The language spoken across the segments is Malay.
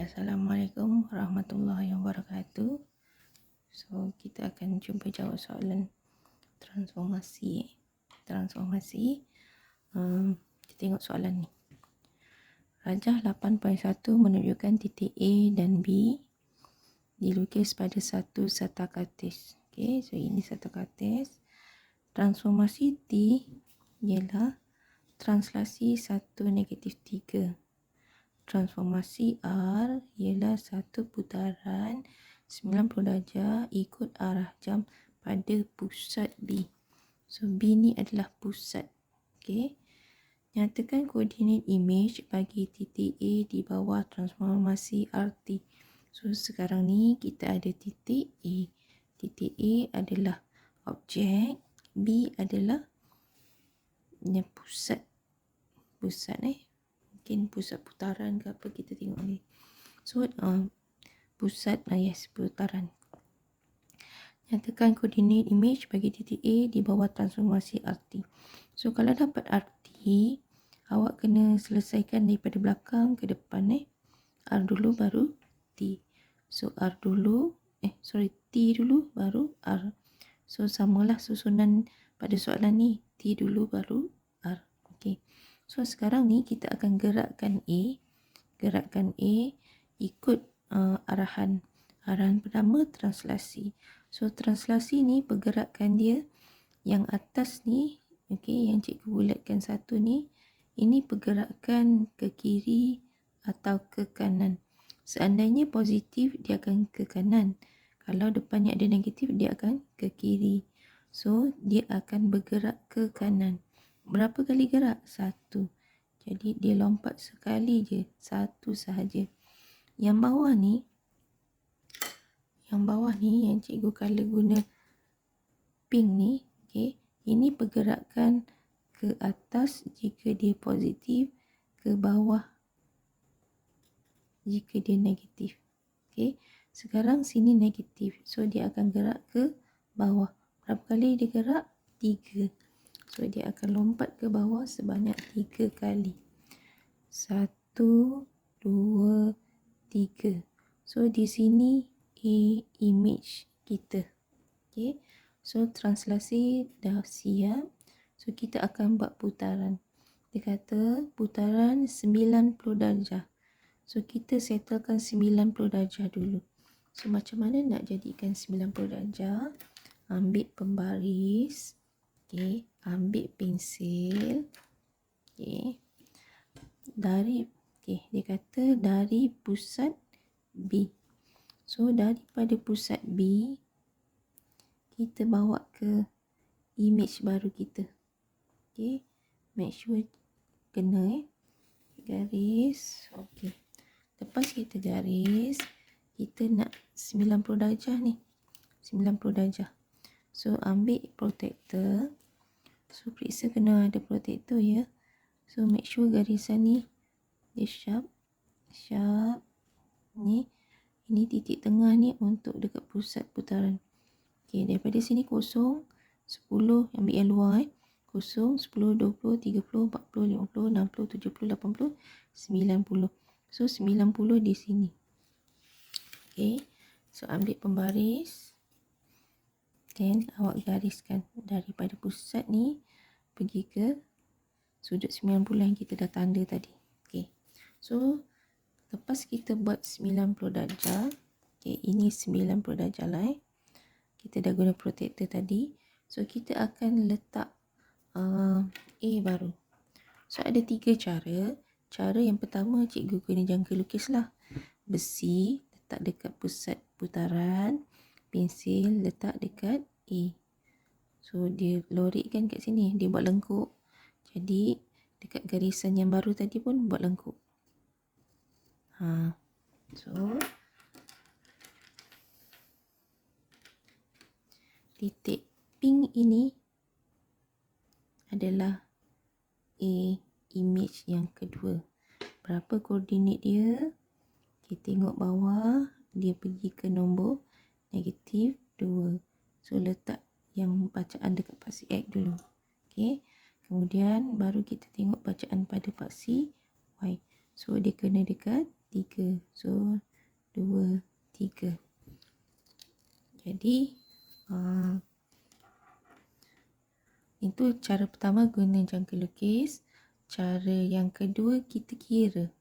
Assalamualaikum warahmatullahi wabarakatuh. So, kita akan cuba jawab soalan transformasi. Kita tengok soalan ni. Rajah 8.1 menunjukkan titik A dan B dilukis pada satu satakartis. Okey, so ini satakartis. Transformasi T ialah translasi 1 negatif 3. Transformasi R ialah satu putaran 90 darjah ikut arah jam pada pusat B. So B ni adalah pusat. Okey. Nyatakan koordinat imej bagi titik A di bawah transformasi RT. So sekarang ni kita ada titik A. Titik A adalah objek, B adalah pusat. Mungkin pusat putaran ke apa, kita tengok ni. So pusat putaran. Nyatakan koordinat imej bagi titik A di bawah transformasi RT. So kalau dapat RT, awak kena selesaikan daripada belakang ke depan. R dulu baru T. So T dulu baru R. So samalah susunan pada soalan ni, T dulu baru R. Okey. So sekarang ni kita akan gerakkan A. Gerakkan A ikut arahan. Arahan pertama translasi. So translasi ni pergerakan dia yang atas ni, okey, yang cikgu bulatkan satu ni, ini pergerakan ke kiri atau ke kanan. Seandainya positif, dia akan ke kanan. Kalau depannya ada negatif, dia akan ke kiri. So dia akan bergerak ke kanan. Berapa kali gerak? 1. Jadi dia lompat sekali je, 1 sahaja. Yang bawah ni yang cikgu color guna pink ni, okey, ini pergerakan ke atas jika dia positif, ke bawah jika dia negatif. Okey, sekarang sini negatif, so dia akan gerak ke bawah. Berapa kali dia gerak? 3. So dia akan lompat ke bawah sebanyak 3 kali. 1, 2, 3. So di sini A image kita. Okey. So translasi dah siap. So kita akan buat putaran. Dia kata putaran 90 darjah. So kita settlekan 90 darjah dulu. So macam mana nak jadikan 90 darjah? Ambil pembaris. Okey, ambil pensil. Okey. Dia kata dari pusat B. So daripada pusat B, kita bawa ke image baru kita. Okey, make sure kena garis. Okey, lepas kita garis, kita nak 90 darjah ni, 90 darjah. So ambil protector. So periksa kena ada protector ya. So make sure garisan ni dia sharp. Ini titik tengah ni untuk dekat pusat putaran. Okey, daripada sini 0, 10, ambil yang luar 0, 10, 20, 30, 40, 50, 60, 70, 80, 90. So 90 di sini. Okey, so ambil pembaris. Then awak gariskan daripada pusat ni pergi ke sudut 90 yang kita dah tanda tadi. Okey, so lepas kita buat 90 darjah, okey, ini 90 darjah lah. Kita dah guna protector tadi. So kita akan letak A baru. So ada 3 cara. Cara yang pertama, cikgu guna jangka lukis lah. Besi letak dekat pusat putaran, pensil letak dekat A. So dia lorikkan kat sini, dia buat lengkuk. Jadi dekat garisan yang baru tadi pun buat lengkuk. So titik pink ini adalah A image yang kedua. Berapa koordinat dia? Kita tengok bawah, dia pergi ke nombor negatif 2. So letak yang bacaan dekat paksi X dulu. Okey. Kemudian baru kita tengok bacaan pada paksi Y. So dia kena dekat 3. So 2, 3. Jadi itu cara pertama guna jangka lukis. Cara yang kedua kita kira.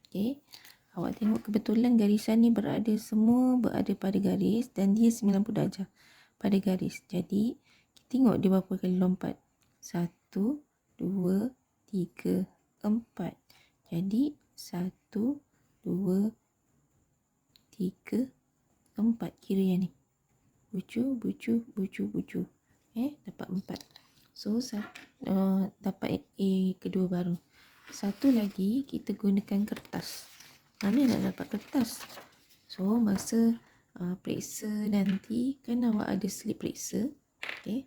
Okey. Awak tengok kebetulan garisan ni semua berada pada garis dan dia 90 darjah pada garis. Jadi kita tengok dia berapa kali lompat. 1, 2, 3, 4. Jadi 1, 2, 3, 4. Kira yang ni. Bucu. Dapat 4. So dapat A kedua baru. Satu lagi kita gunakan kertas. Mana nak dapat kertas? So masa periksa nanti kan awak ada slip periksa. Okay.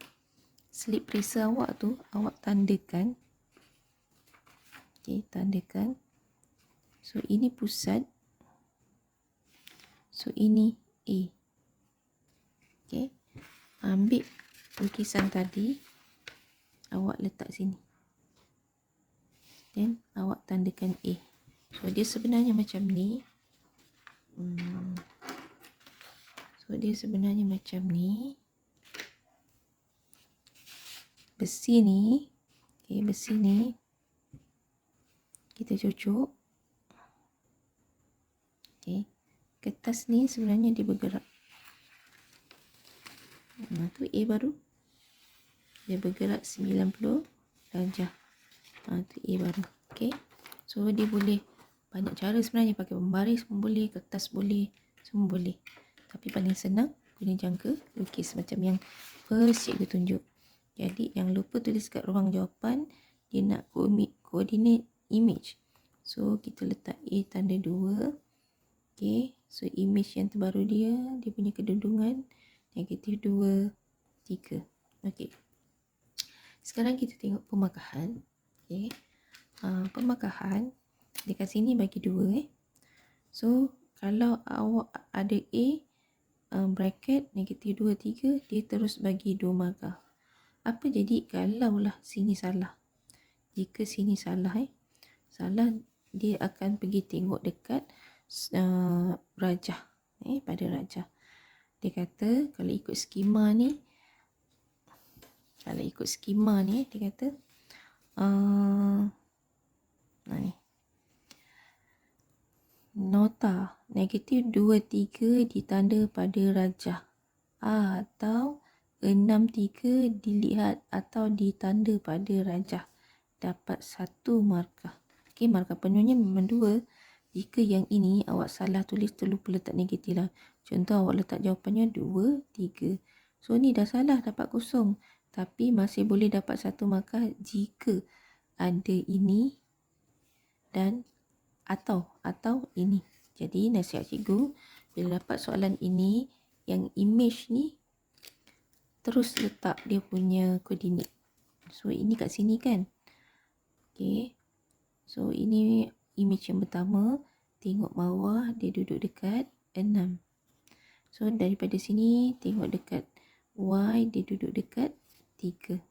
Slip periksa awak tu awak tandakan. Okay, tandakan. So ini pusat. So ini A. Okay. Ambil lukisan tadi, awak letak sini. Dan awak tandakan A. So dia sebenarnya macam ni. Besi ni. Okay, besi ni kita cucuk. Okay. Kertas ni sebenarnya dia bergerak. Tu A baru. Dia bergerak 90 darjah. Tu A baru. Okay. So dia boleh banyak cara sebenarnya. Pakai pembaris pun boleh. Kertas boleh. Semua boleh. Tapi paling senang guna jangka lukis. Macam yang first cikgu tunjuk. Jadi jangan lupa tulis kat ruang jawapan. Dia nak coordinate image. So kita letak A tanda 2. Okay. So image yang terbaru dia punya kedudungan negatif 2, 3. Okay. Sekarang kita tengok pemakahan. Okay. Pemakahan dekat sini bagi 2. So kalau awak ada A bracket negatif 2, 3, dia terus bagi 2 markah. Apa jadi kalaulah sini salah? Jika sini salah salah, dia akan pergi tengok dekat rajah. Pada rajah. Dia kata kalau ikut skema ni, dia kata ni. Nota negatif 2, 3 ditanda pada rajah atau 6, 3 dilihat atau ditanda pada rajah, dapat 1 markah. Okey, markah penuhnya memang 2. Jika yang ini awak salah tulis, terlupa letak negatif lah. Contoh awak letak jawapannya 2, 3. So ni dah salah, dapat 0. Tapi masih boleh dapat 1 markah jika ada ini dan atau ini. Jadi nasihat cikgu, bila dapat soalan ini, yang image ni terus letak dia punya koordinat. So ini kat sini kan. Okay. So ini image yang pertama. Tengok bawah, dia duduk dekat 6. So daripada sini tengok dekat Y, dia duduk dekat 3.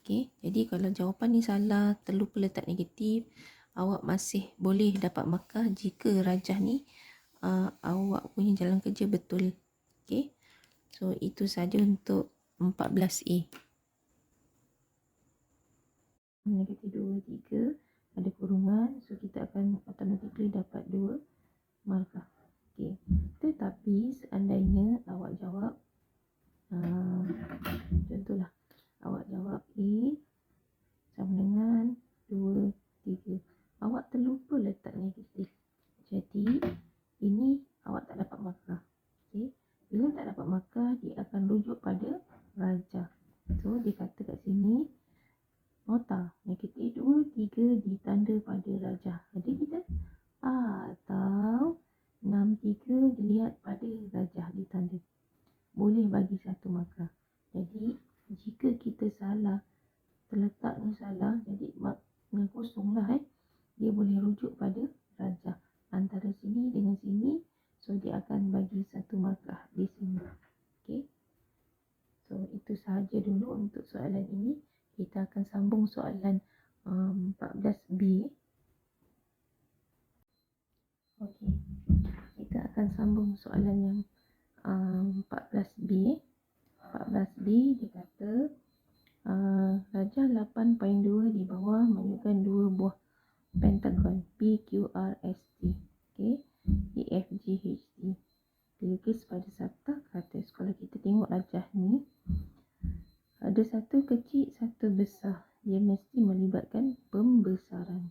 Okay. Jadi kalau jawapan ni salah, terlupa letak negatif, awak masih boleh dapat markah jika rajah ni awak punya jalan kerja betul. Okay. So itu saja untuk 14A. Negatif 2, 3 ada kurungan. So kita akan automatically dapat 2 markah. Okay. Tetapi seandainya awak jawab contohlah awak jawab A sama dengan 2, 3. Awak terlupa letak negatif. Jadi ini awak tak dapat markah. Okay. Bila tak dapat markah, dia akan rujuk pada rajah. So dia kata kat sini nota negatif 2, 3 ditanda pada rajah. Jadi kita atau 6, 3 dilihat pada rajah ditanda. Boleh bagi 1 markah. Jadi jika kita salah, terletaknya salah, jadi makna kosong lah dia boleh rujuk pada rajah antara sini dengan sini. So dia akan bagi 1 markah di sini. Okay. So itu sahaja dulu untuk soalan ini. Kita akan sambung soalan 14B. Okey, kita akan sambung soalan yang 14B. 14B dia kata rajah 8.2 di bawah menunjukkan dua buah pentagon PQRST, okey, EFGHT dilukis pada sabta ke atas. Kalau kita tengok rajah ni, ada satu kecil, satu besar. Dia mesti melibatkan pembesaran.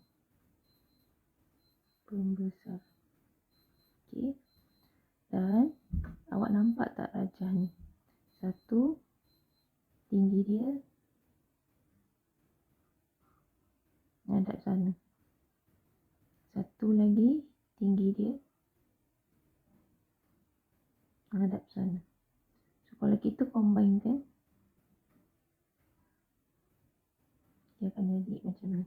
Okey. Dan awak nampak tak rajah ni? Satu, tinggi dia menghadap sana. Satu lagi, tinggi dia menghadap sana. So, kalau kita combine kan, dia akan jadi macam ni.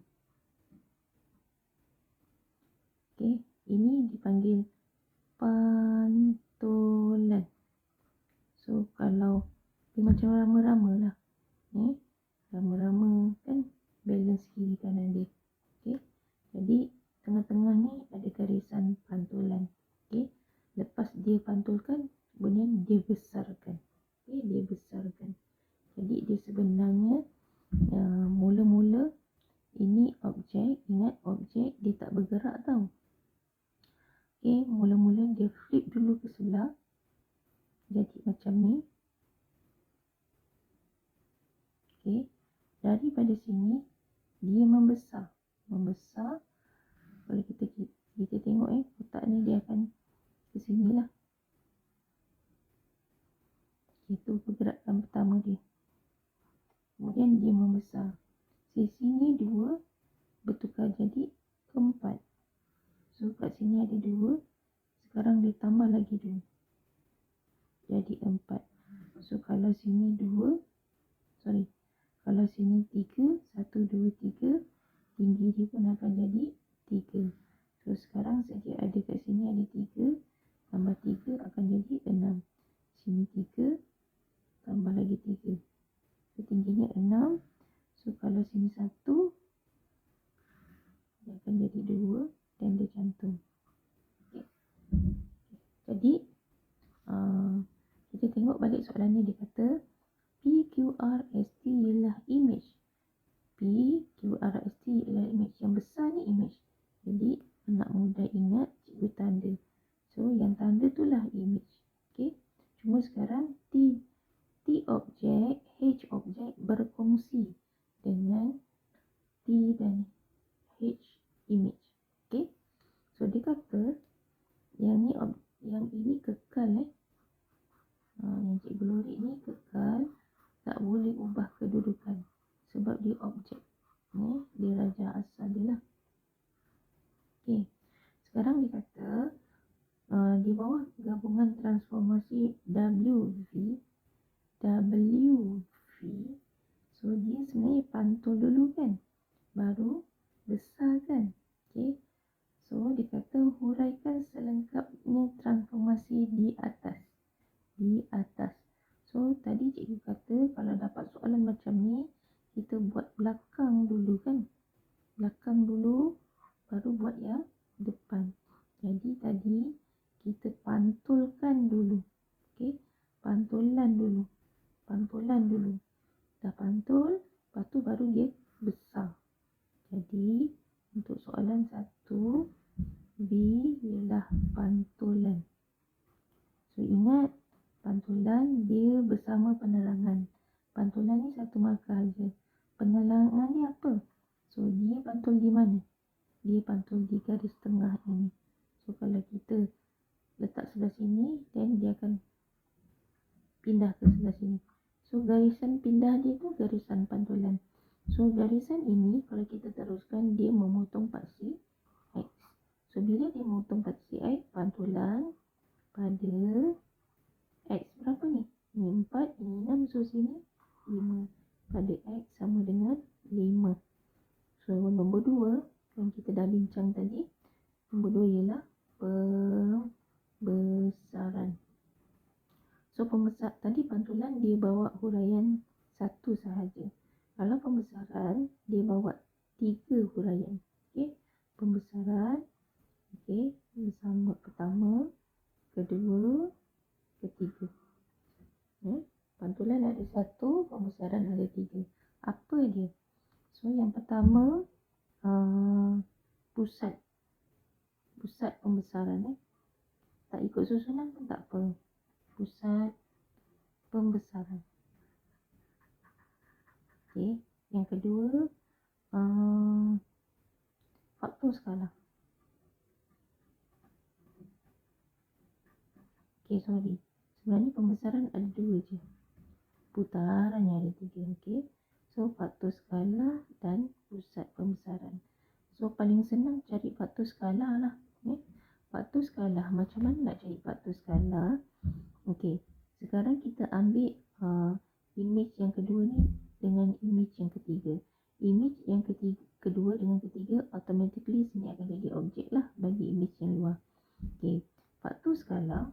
Okey, ini dipanggil pantulan. So, kalau dia macam rama-rama lah. Rama-rama kan, balance kiri kanan dia. Okey, jadi tengah-tengah ni ada garisan pantulan. Okey, lepas dia pantulkan, kemudian dia besarkan. Okey, dia besarkan. Jadi dia sebenarnya mula-mula ini objek, ingat objek dia tak bergerak tau. Okey, mula-mula dia flip dulu ke sebelah. Jadi macam ni. Okey, daripada sini dia membesar. Kalau kita tengok kotak ni dia akan ke sini lah. Itu pergerakan pertama dia. Kemudian dia membesar. Sisi ni 2 bertukar jadi 4. So kat sini ada 2. Sekarang dia tambah lagi 2. Jadi 4. So kalau sini 2. Kalau sini 3. 1, 2, 3. Tinggi dia pun akan jadi 3. So sekarang saja ada kat sini ada 3. Tambah 3 akan jadi 6. Sini 3. Tambah lagi 3. So tingginya 6. So kalau sini 1, dia akan jadi 2 dan dia cantum. Okay. Jadi kita tengok balik soalan ni. Dia kata PQRST ialah image. PQRST ialah image. Yang besar ni image. Jadi anak muda ingat cikgu tanda. So yang tanda tu lah image. Okay. Cuma sekarang T objek, H objek berkongsi dengan T dan H image. Okay. So dia kata yang ini kekal yang cikgu Lorik ni kekal, tak boleh ubah kedudukan sebab dia objek. Dia rajah asal dia lah. Okay. Sekarang dia kata di bawah gabungan transformasi WV, so dia sebenarnya pantul dulu kan, baru besar kan. Okay. So dia kata huraikan selengkapnya transformasi di atas. So tadi cikgu kata kalau dapat soalan macam ni, kita buat belakang dulu kan. Belakang dulu baru buat yang depan. Jadi tadi kita pantulkan dulu. Okey, pantulan dulu. Dah pantul, lepas tu baru dia besar. Jadi untuk soalan 1, B ialah pantulan. So ingat, pantulan dia bersama penerangan. Pantulan ni satu markah aja. Penerangan ni apa? So dia pantul di mana? Dia pantul di garis tengah ini. So kalau kita letak sebelah sini, then dia akan pindah ke sebelah sini. So garisan pindah dia tu garisan pantulan. So garisan ini kalau kita teruskan, dia memotong paksi X. So bila dia memotong paksi X, pantulan pada X berapa ni? Ini 4, ini 6, so sini 5. Pada X sama dengan 5. So nombor 2 yang kita dah bincang tadi, nombor 2 ialah pembesaran. So tadi pantulan dia bawa huraian 1 sahaja. Kalau pembesaran dia bawa 3 huraian. Okey, pembesaran. Okey, Bersambut pertama, kedua, ketiga. Pantulan ada 1, pembesaran ada 3. Apa dia? So yang pertama pusat pembesaran. Tak ikut susunan pun tak apa. Pusat pembesaran. Okey. Yang kedua faktor skala. Okey, sorry. Sebenarnya pembesaran ada 2 je. Putarannya ada 3. Okey. So faktor skala dan pusat pembesaran. So paling senang cari faktor skala lah. Faktor skala, macam mana nak cari faktor skala? Okey. Sekarang kita ambil image yang kedua ni dengan image yang ketiga. Image yang kedua dengan ketiga automatically sini akan jadi objek lah bagi image yang luar. Okey. Faktor skala.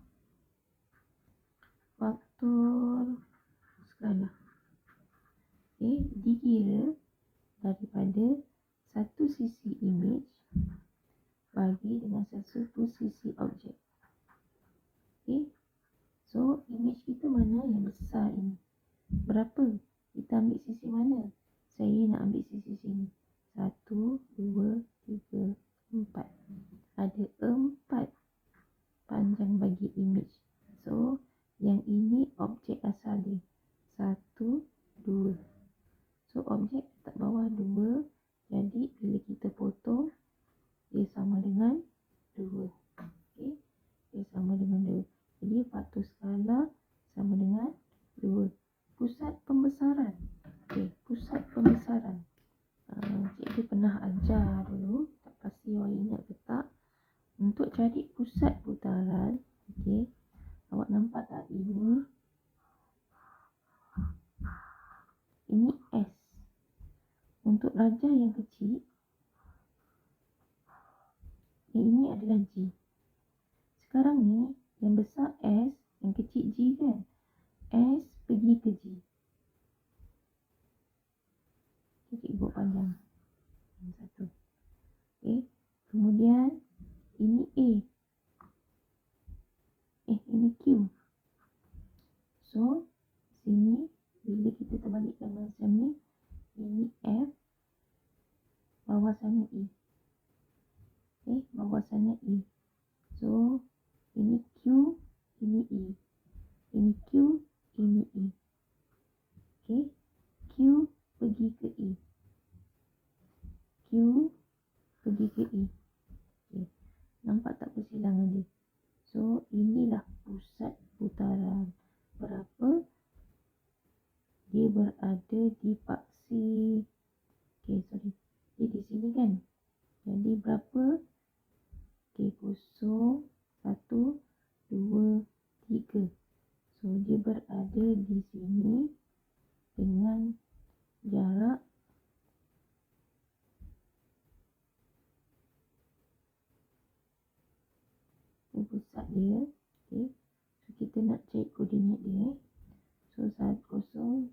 Okey, dikira daripada satu sisi image bagi dengan satu sisi objek. Okey. So, image kita mana yang besar ini? Berapa? Kita ambil sisi mana? Saya nak ambil sisi sini. 1, 2, 3, 4. Ada 4 panjang bagi image. So, yang ini objek asal dia. 1, 2. So, objek letak bawah 2. Jadi, bila kita potong, dia sama dengan 2. Okey. Dia sama dengan 2. Jadi, faktor skala sama dengan 2. Pusat pembesaran. Okey, pusat pembesaran. Cikgu pernah ajar dulu. Tak pasti awak ingat ke tak. Untuk cari pusat putaran, okey, awak nampak tak ini? Ini S. Untuk rajah yang kecil, yang ini adalah G. Sekarang ni, yang besar S, yang kecil G kan? S pergi ke G. Cikgu buat panjang. Satu. Okay. Kemudian, ini A. Ini Q. So, sini, bila kita terbalikkan macam ni, ini F, bawah sana E. Okay, bawah sana E. So, ini Q, ini E. Ini Q, ini E. Okay, Q pergi ke E. Q pergi ke E. Okay. Nampak tak persilangan dia? So, inilah pusat putaran. Berapa? Dia berada di paksi. Okay, sorry. Dia di sini kan? Jadi, berapa? Okay, 0, 1, 2, 3. So, dia berada di sini dengan jarak pusat dia. Okay. So, kita nak cari koordinat dia. So, 1, 0,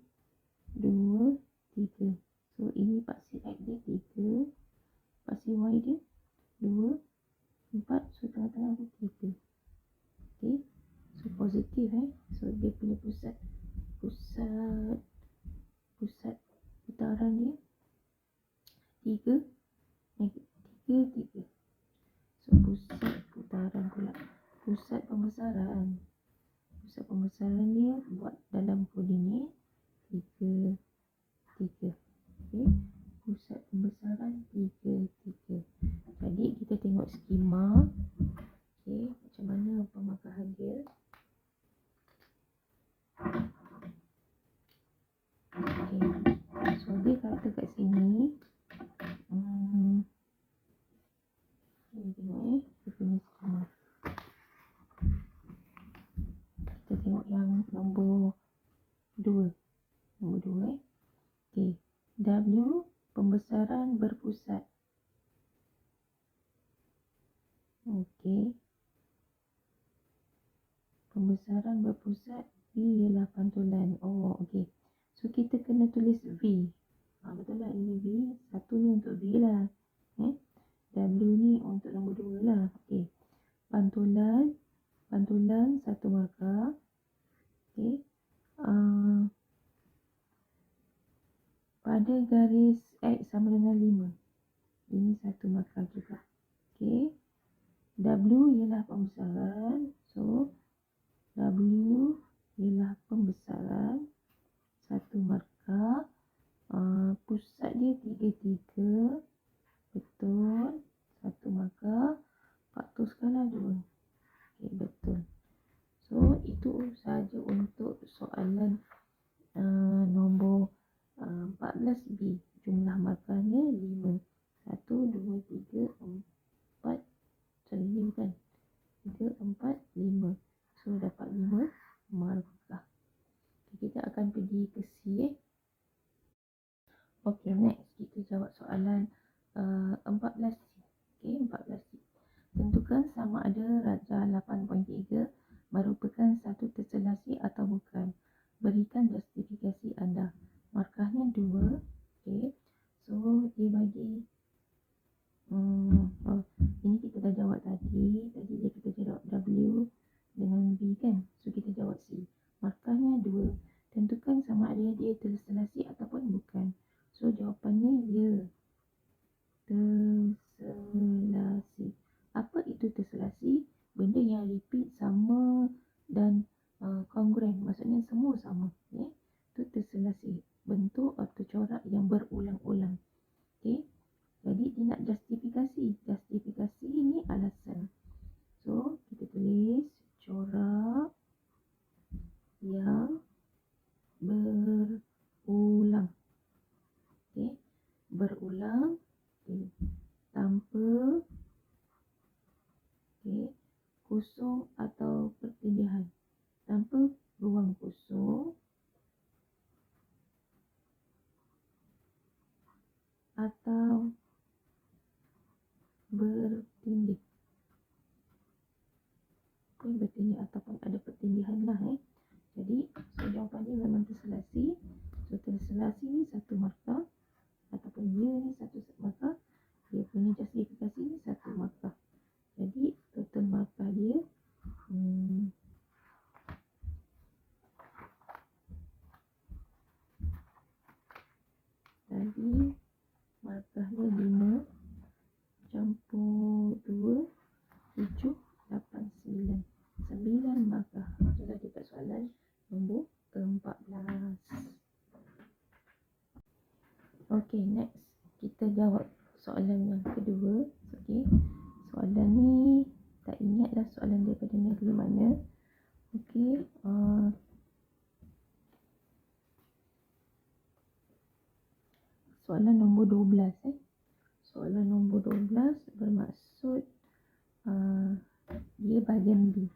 2, 3. So, ini paksi X dia 3. Paksi Y dia 2, 4. So, tengah-tengah dia 3. Okay. So, positif So, dia punya pusat putaran dia 3, negatif 3, 3. So, pusat putaran pula. Pusat pembesaran dia buat dalam koordinat 3, 3. Okay. Pusat pembesaran 3, 3. Jadi, kita tengok skema. Okay. Macam mana pemakaran dia. Okay. So, dia kata kat sini. Kita tengok dia punya skema. Kita tengok yang nombor 2. Nombor 2 Okay. W pembesaran berpusat. Okey. Pembesaran berpusat V ialah pantulan. Oh, okey. So, kita kena tulis V. Betul lah, ini V. Satu ni untuk V lah. W ni untuk nombor 2 lah. Okey. pantulan 1 markah. Okey. Pada garis X sama dengan 5. Ini 1 markah juga. Okey. W ialah pembesaran. So, W ialah pembesaran 1 markah. Pusat dia 33. Betul. 1 markah. Faktor skala 2. Okey, betul. So, itu sahaja untuk soalan nombor 14B. Jumlah markahnya 5. 1, 2, 3, 4. Sorry, bukan. 3, 4, 5. So, dapat 5 markah. Kita akan pergi ke C. Okey, next. Kita jawab soalan 14C. Okey, 14C. Tentukan sama ada rajah 8.3 merupakan satu terselasi atau bukan. Berikan justifikasi anda. Markahnya 2. Okey. So, dia bagi ini kita dah jawab tadi. Tadi kita jawab W dengan B kan. So, kita jawab C. Markahnya 2. Tentukan sama ada dia terselasi ataupun bukan. So, jawapannya ya. Terselasi. Apa itu terselasi? Benda yang repeat, sama dan kongruent. Maksudnya semua sama. Okay? Itu terselasi. Bentuk atau corak yang berulang-ulang. Okay? Jadi dia nak justifikasi. Justifikasi ini alasan. So, kita tulis corak yang berulang. Okay? Berulang. Okay. Tanpa kosong atau pertindihan. Tanpa ruang kosong atau bertindih. Bertindih ataupun ada pertindihan lah. Jadi, so jawapannya memang terselasi. So, terselasi ni 1 markah. Ataupun dia ni 1 markah. Dia punya justifikasi ni 1 markah. Jadi, total markah dia tadi markahnya 5 campur 2, 7, 8, 9. 9 markah. Sudah dapat soalan nombor 14. Okey, next. Kita jawab soalan yang kedua. Okey. Soalan ni tak ingatlah soalan daripada negeri mana. Okey. Soalan nombor 12. Soalan nombor 12 bermaksud dia bahagian B.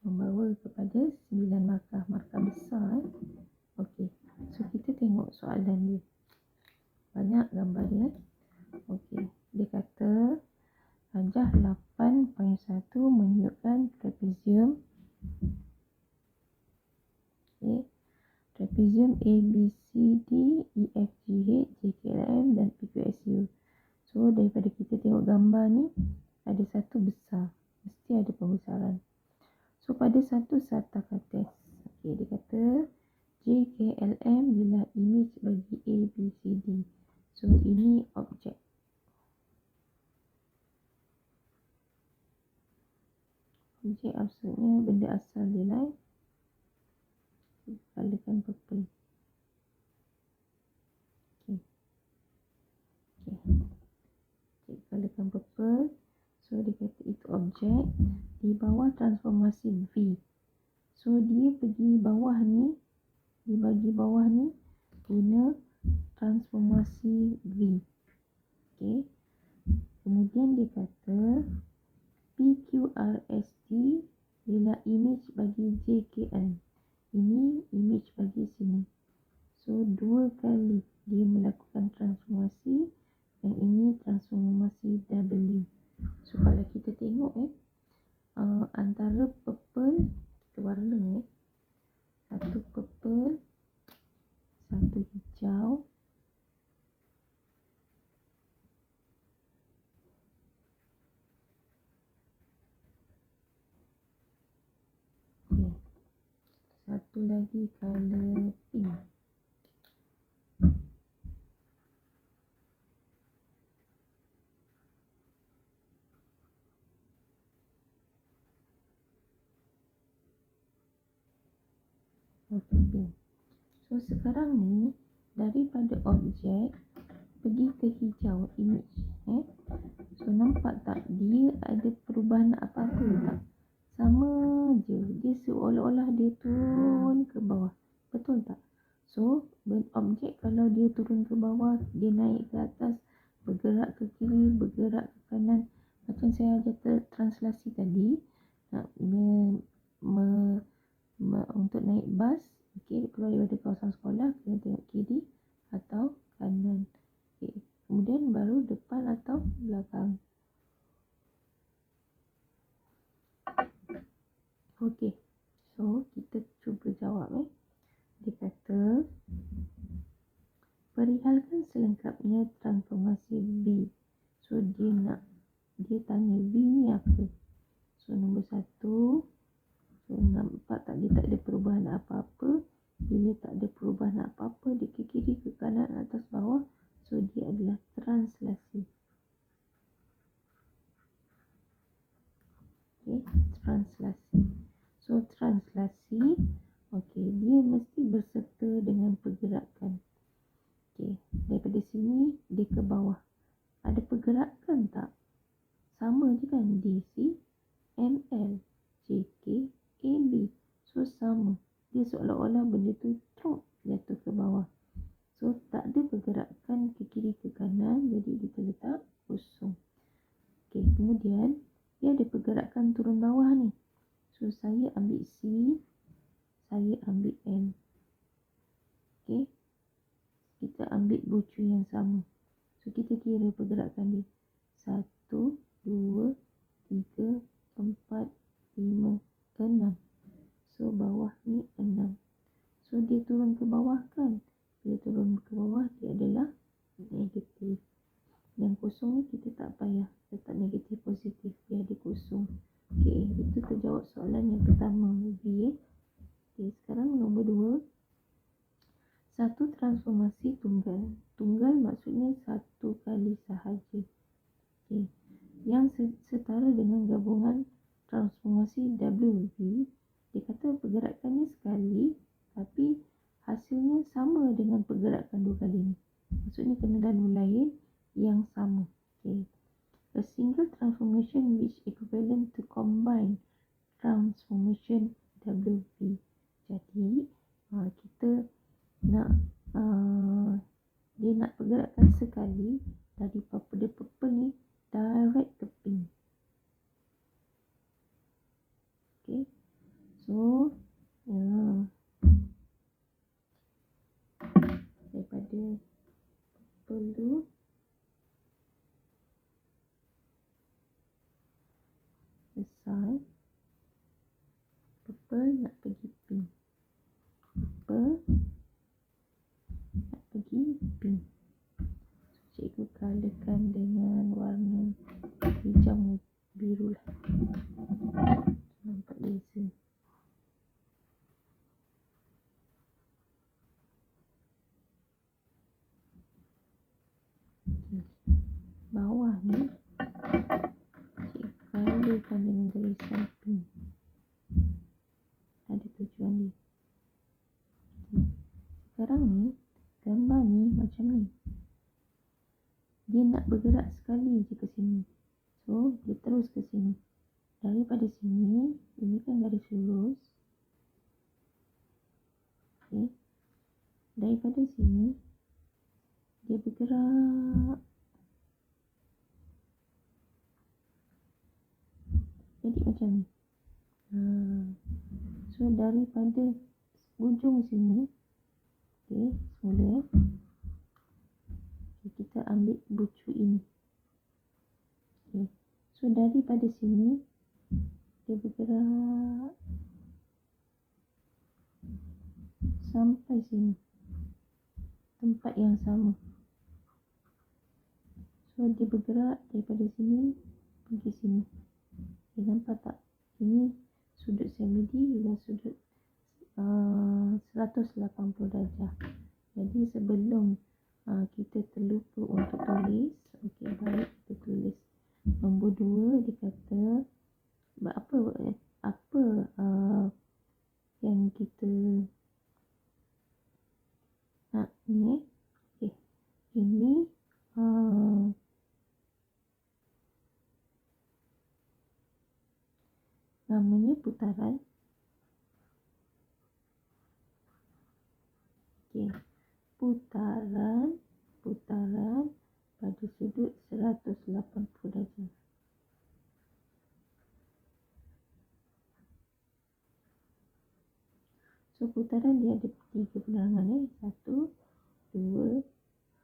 Membawa kepada 9 markah. Markah besar. Okey. So, kita tengok soalan dia. Banyak gambar dia. Okey. Dia kata rajah 8.1 menunjukkan trapezium. Okey. Trapezium A, B, C, D, E, F, G, H, J, K, L, M dan P, Q, S, U. So, daripada kita tengok gambar ni, ada satu besar. Mesti ada pembesaran. So, pada satu sartakartes. Okey, dia kata J, K, L, M ialah image bagi A, B, C, D. So, ini objek. Objek maksudnya benda asal dia lah. Kalakan purple. Okey, kalakan purple. So, dia kata itu objek. Di bawah transformasi V. So, dia pergi bawah ni. Dia bagi bawah ni guna transformasi V. Okey. Kemudian dia kata PQRST ialah image bagi JKL. Ini image bagi sini. So, 2 kali dia melakukan transformasi. Yang ini transformasi W. So, kalau kita tengok antara purple, kita warna satu purple, satu hijau, satu lagi color pink. Okey, pink. So sekarang ni daripada objek pergi ke hijau image. So nampak tak dia ada perubahan apa-apa tak? Sama je. Dia seolah-olah dia turun ke bawah. Betul tak? So objek kalau dia turun ke bawah, dia naik ke atas, bergerak ke kiri, bergerak ke kanan. Macam saya ajar translasi tadi, nak untuk naik bas, keluar daripada kawasan sekolah, kena tengok kiri atau kanan. Kemudian baru depan atau belakang. Okey, so kita cuba jawab. Dia kata, perihalkan selengkapnya transformasi B. So dia tanya B ni apa. So nombor 1, so nampak tak dia tak ada perubahan apa-apa. Bila tak ada perubahan apa-apa, dia ke kiri, ke kanan, atas, bawah, so dia adalah translasi. Translasi. So translasi, dia mesti berserta dengan pergerakan. Daripada sini dia ke bawah, ada pergerakan tak? Sama je kan, DC, ML, JK, AB. So sama, dia seolah-olah benda tu jatuh ke bawah. So tak ada pergerakan ke kiri ke kanan, jadi kita letak kosong. Kemudian dia ada pergerakan turun bawah ni. So saya ambil C, saya ambil N. Kita ambil bucu yang sama. So kita kira pergerakan dia. 1, 2, 3, 4, 5, 6. So bawah ni 6. So dia turun ke bawah kan? Dia turun ke bawah, dia adalah negatif. Yang kosong ni kita tak payah letak negatif positif, dia ada kosong. Itu terjawab soalan yang pertama B. Sekarang nombor 2. Satu transformasi tunggal. Tunggal maksudnya satu kali sahaja. Yang setara dengan gabungan transformasi WB. Dia kata pergerakannya sekali, tapi hasilnya sama dengan pergerakan 2 kali ni. Maksudnya kena lalu lain yang sama. A single transformation which equivalent to combined transformation WB. Jadi kita nak dia nak pergerakan sekali daripada purple ni direct ke pink. So daripada purple tu selesai, purple nak pergi pink, purple nak pergi pink. Cikgu colourkan dengan warna hijau biru lah, nampak beza. Bawah ni cikgu colourkan dengan garisan pink. Ada tujuan dia. Sekarang ni gambar ni macam ni, dia nak bergerak sekali je ke sini. So dia terus ke sini. Daripada sini, ini kan garis lurus. Daripada sini dia bergerak. Jadi macam ni. So daripada ujung sini, semula kita ambil bucu ini. So daripada sini dia bergerak sampai sini, tempat yang sama. So dia bergerak daripada sini pergi sini. Nampak tak? Ini sudut semidi ialah sudut 180 darjah. Jadi sebelum kita terlupa untuk tulis, okey, baik kita tulis. Nombor 2 dia kata apa yang kita nak ni. Okey, ini namanya putaran. Okey, putaran pada sudut 180 darjah. So putaran dia ada 3 penerangan ni. 1, 2,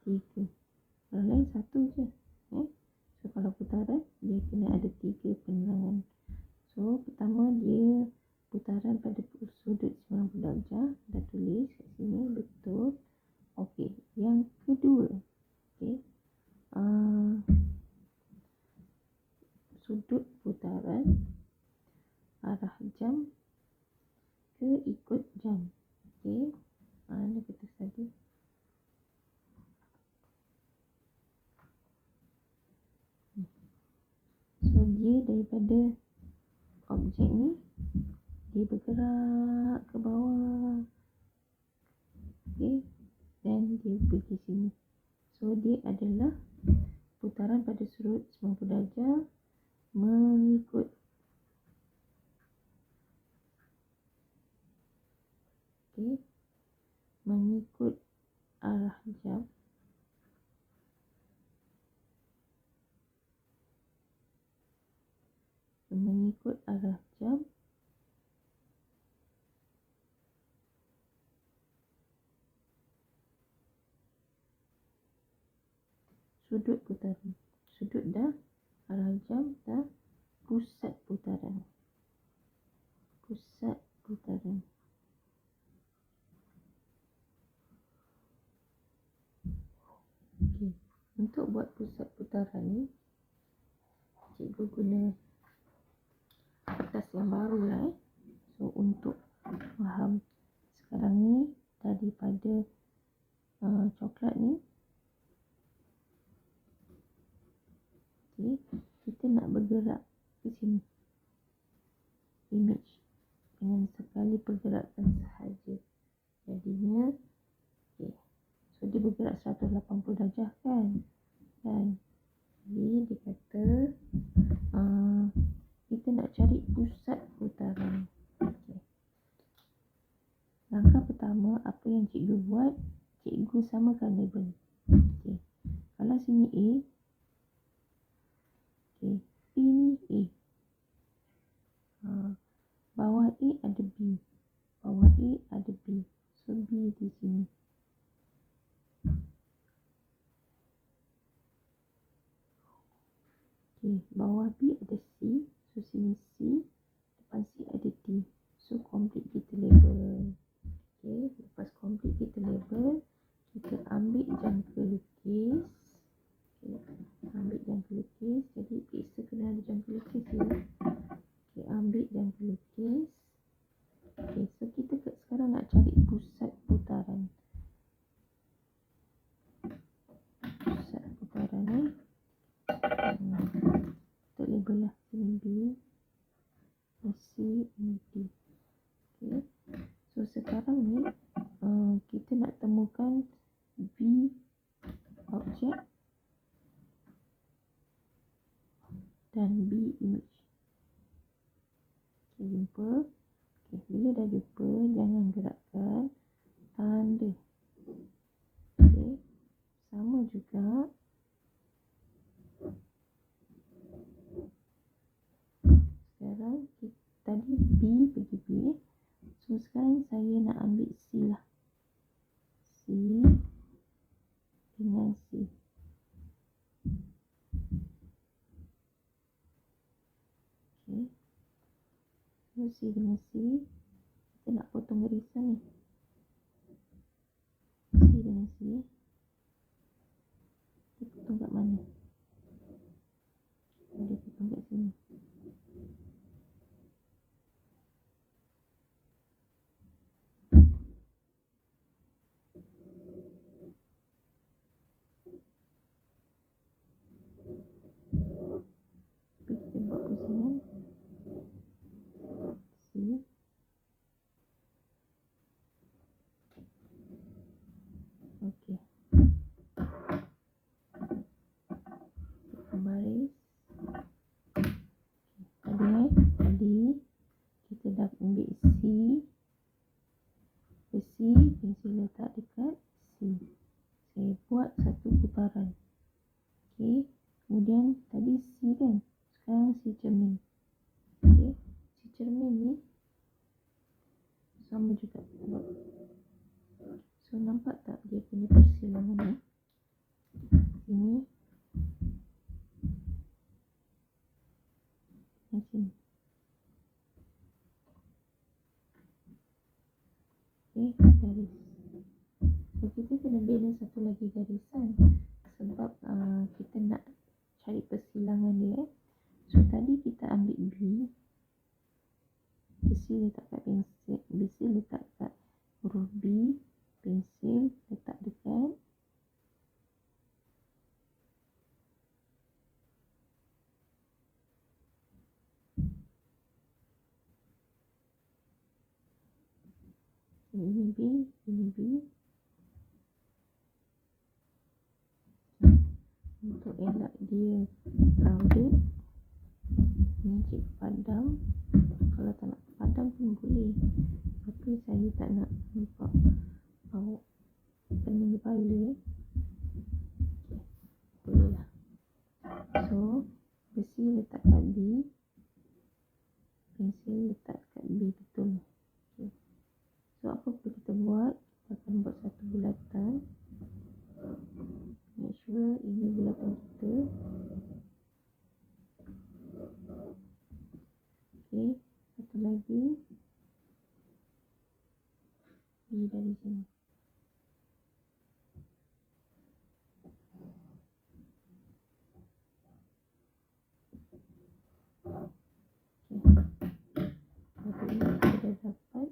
3. Kalau lain 1 je. So kalau putaran dia kena ada 3 penerangan. So pertama dia putaran pada sudut 90 darjah. Dah tulis kat sini betul. Okey, yang kedua, okey, sudut putaran arah jam ke ikut jam. Okey, mana kita tadi? So dia daripada objek ni dia bergerak ke bawah. Okey, dan dia pergi sini. So dia adalah putaran pada sudut 90 darjah mengikut mengikut arah jam sudut putaran. Sudut dah, arah jam dah, pusat putaran. Okey, untuk buat pusat putaran ni cikgu guna kertas yang baru lah. So untuk faham sekarang ni daripada coklat ni, okey, kita nak bergerak ke sini, image dengan sekali pergerakan sahaja. Jadinya okey, so dia bergerak 180 darjah kan. Jadi dia kata kita nak cari pusat putaran. Okay. Langkah pertama, apa yang cikgu buat, cikgu samakan label. Okay. Kalau sini A, okay, P ni A, bawah A ada B, bawah A ada B, so B di sini. Okay, bawah B ada C, so sini C, depan C ada D. So complete kita label. Okay, lepas complete kita label, kita ambil jangka lukis. Okay, ambil jangka lukis. Jadi pixel kena ada jangka lukis ya. Okay, ambil jangka lukis. Okay, so kita sekarang nak cari pusat putaran. Pusat putaran ni kita label lah, ini B, ini C, ini D. Okay. So sekarang ni kita nak temukan B objek dan B image. Okay, jumpa. Okay, bila dah jumpa, jangan gerakkan tanda. Okay, sama juga. Sekarang tadi B pergi B. So sekarang saya nak ambil C lah. C dengan C. Okay. So C dengan C. Kita nak potong garisan ni. C dengan C. Kita potong kat mana? Kita potong kat sini. ambil C, besi, pensil letak dekat C. Saya buat satu putaran. Okey, kemudian tadi C kan, sekarang C cermin. Okey, C cermin ni sama juga. So nampak tak dia punya persilangan ni? Ini dan sini. Okey, garis. So kita kena bina satu lagi garisan sebab kita nak cari persilangan dia. So tadi kita ambil B, besi letak kat pensel, besi letak kat huruf B, pensil letak dekat ini B, ini B. Untuk elak dia crowded, ini cik padam. Kalau tak nak padam pun boleh, tapi saya tak nak nampak awak pening kepala. Boleh lah. So besi letak kat B, pensil letak kat B betul. Okay. So apa perlu kita buat? Kita akan buat satu bulatan. Make sure ini bulatan kita. Okay, satu lagi B dari sini. Okay, kita dah dapat.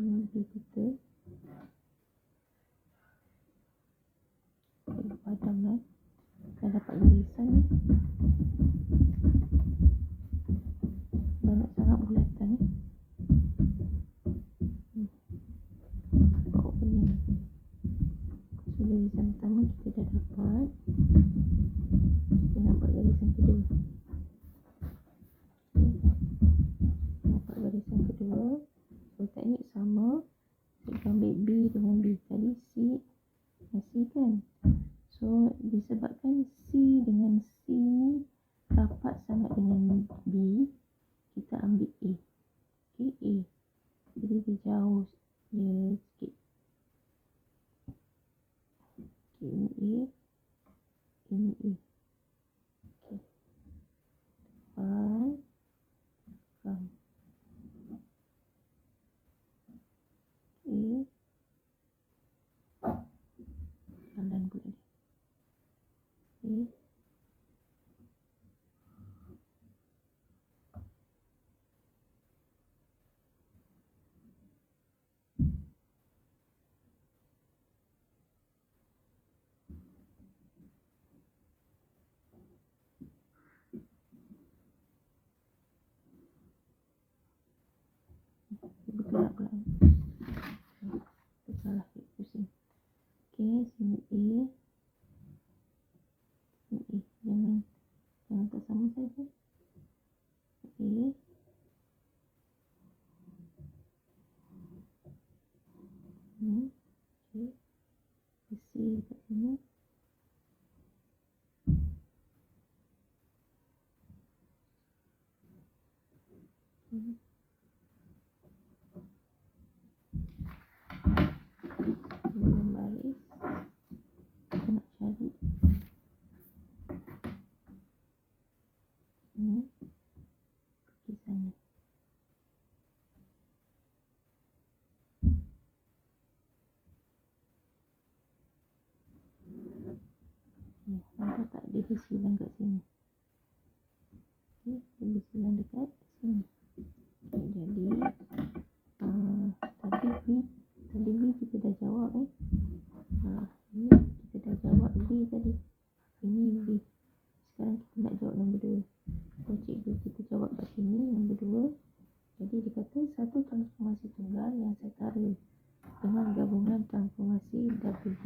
Ini B kita. Kita padam lah. Dah dapat garisan ni. Banyak sangat bulatan ni. Kau pening. So garisan pertama kita dah dapat. Kita nak buat garisan kedua. Nampak garisan kedua. So teknik sama. Kita ambil B dengan B. Tadi C dan C kan. So disebabkan C dengan C ni rapat sangat dengan B, kita ambil A. Okay, A. Jadi dia jauh dia sikit. Okay, ini A. Ini A. Okay. Depan. Belakang. Okay. Jalan pula dia. Okay. Bergerak pula. Salah, pusing. Okay, sini A. Sini A. Jangan tak sama saja. Okay. Ni. Okay. Besi dekat sini. Okay. Dalam baris. Kita nak cari ini. Pergi sana. Nampak tak dia bersilang kat sini. Okay, dia bersilang dekat sini. Okay, jadi tadi B kita dah jawab ini kita dah jawab B tadi. Ini B. Sekarang kita nak jawab nombor 2. So, cikgu kita jawab kat sini nombor 2. Jadi dia kata satu transformasi tunggal yang setara dengan gabungan transformasi WB.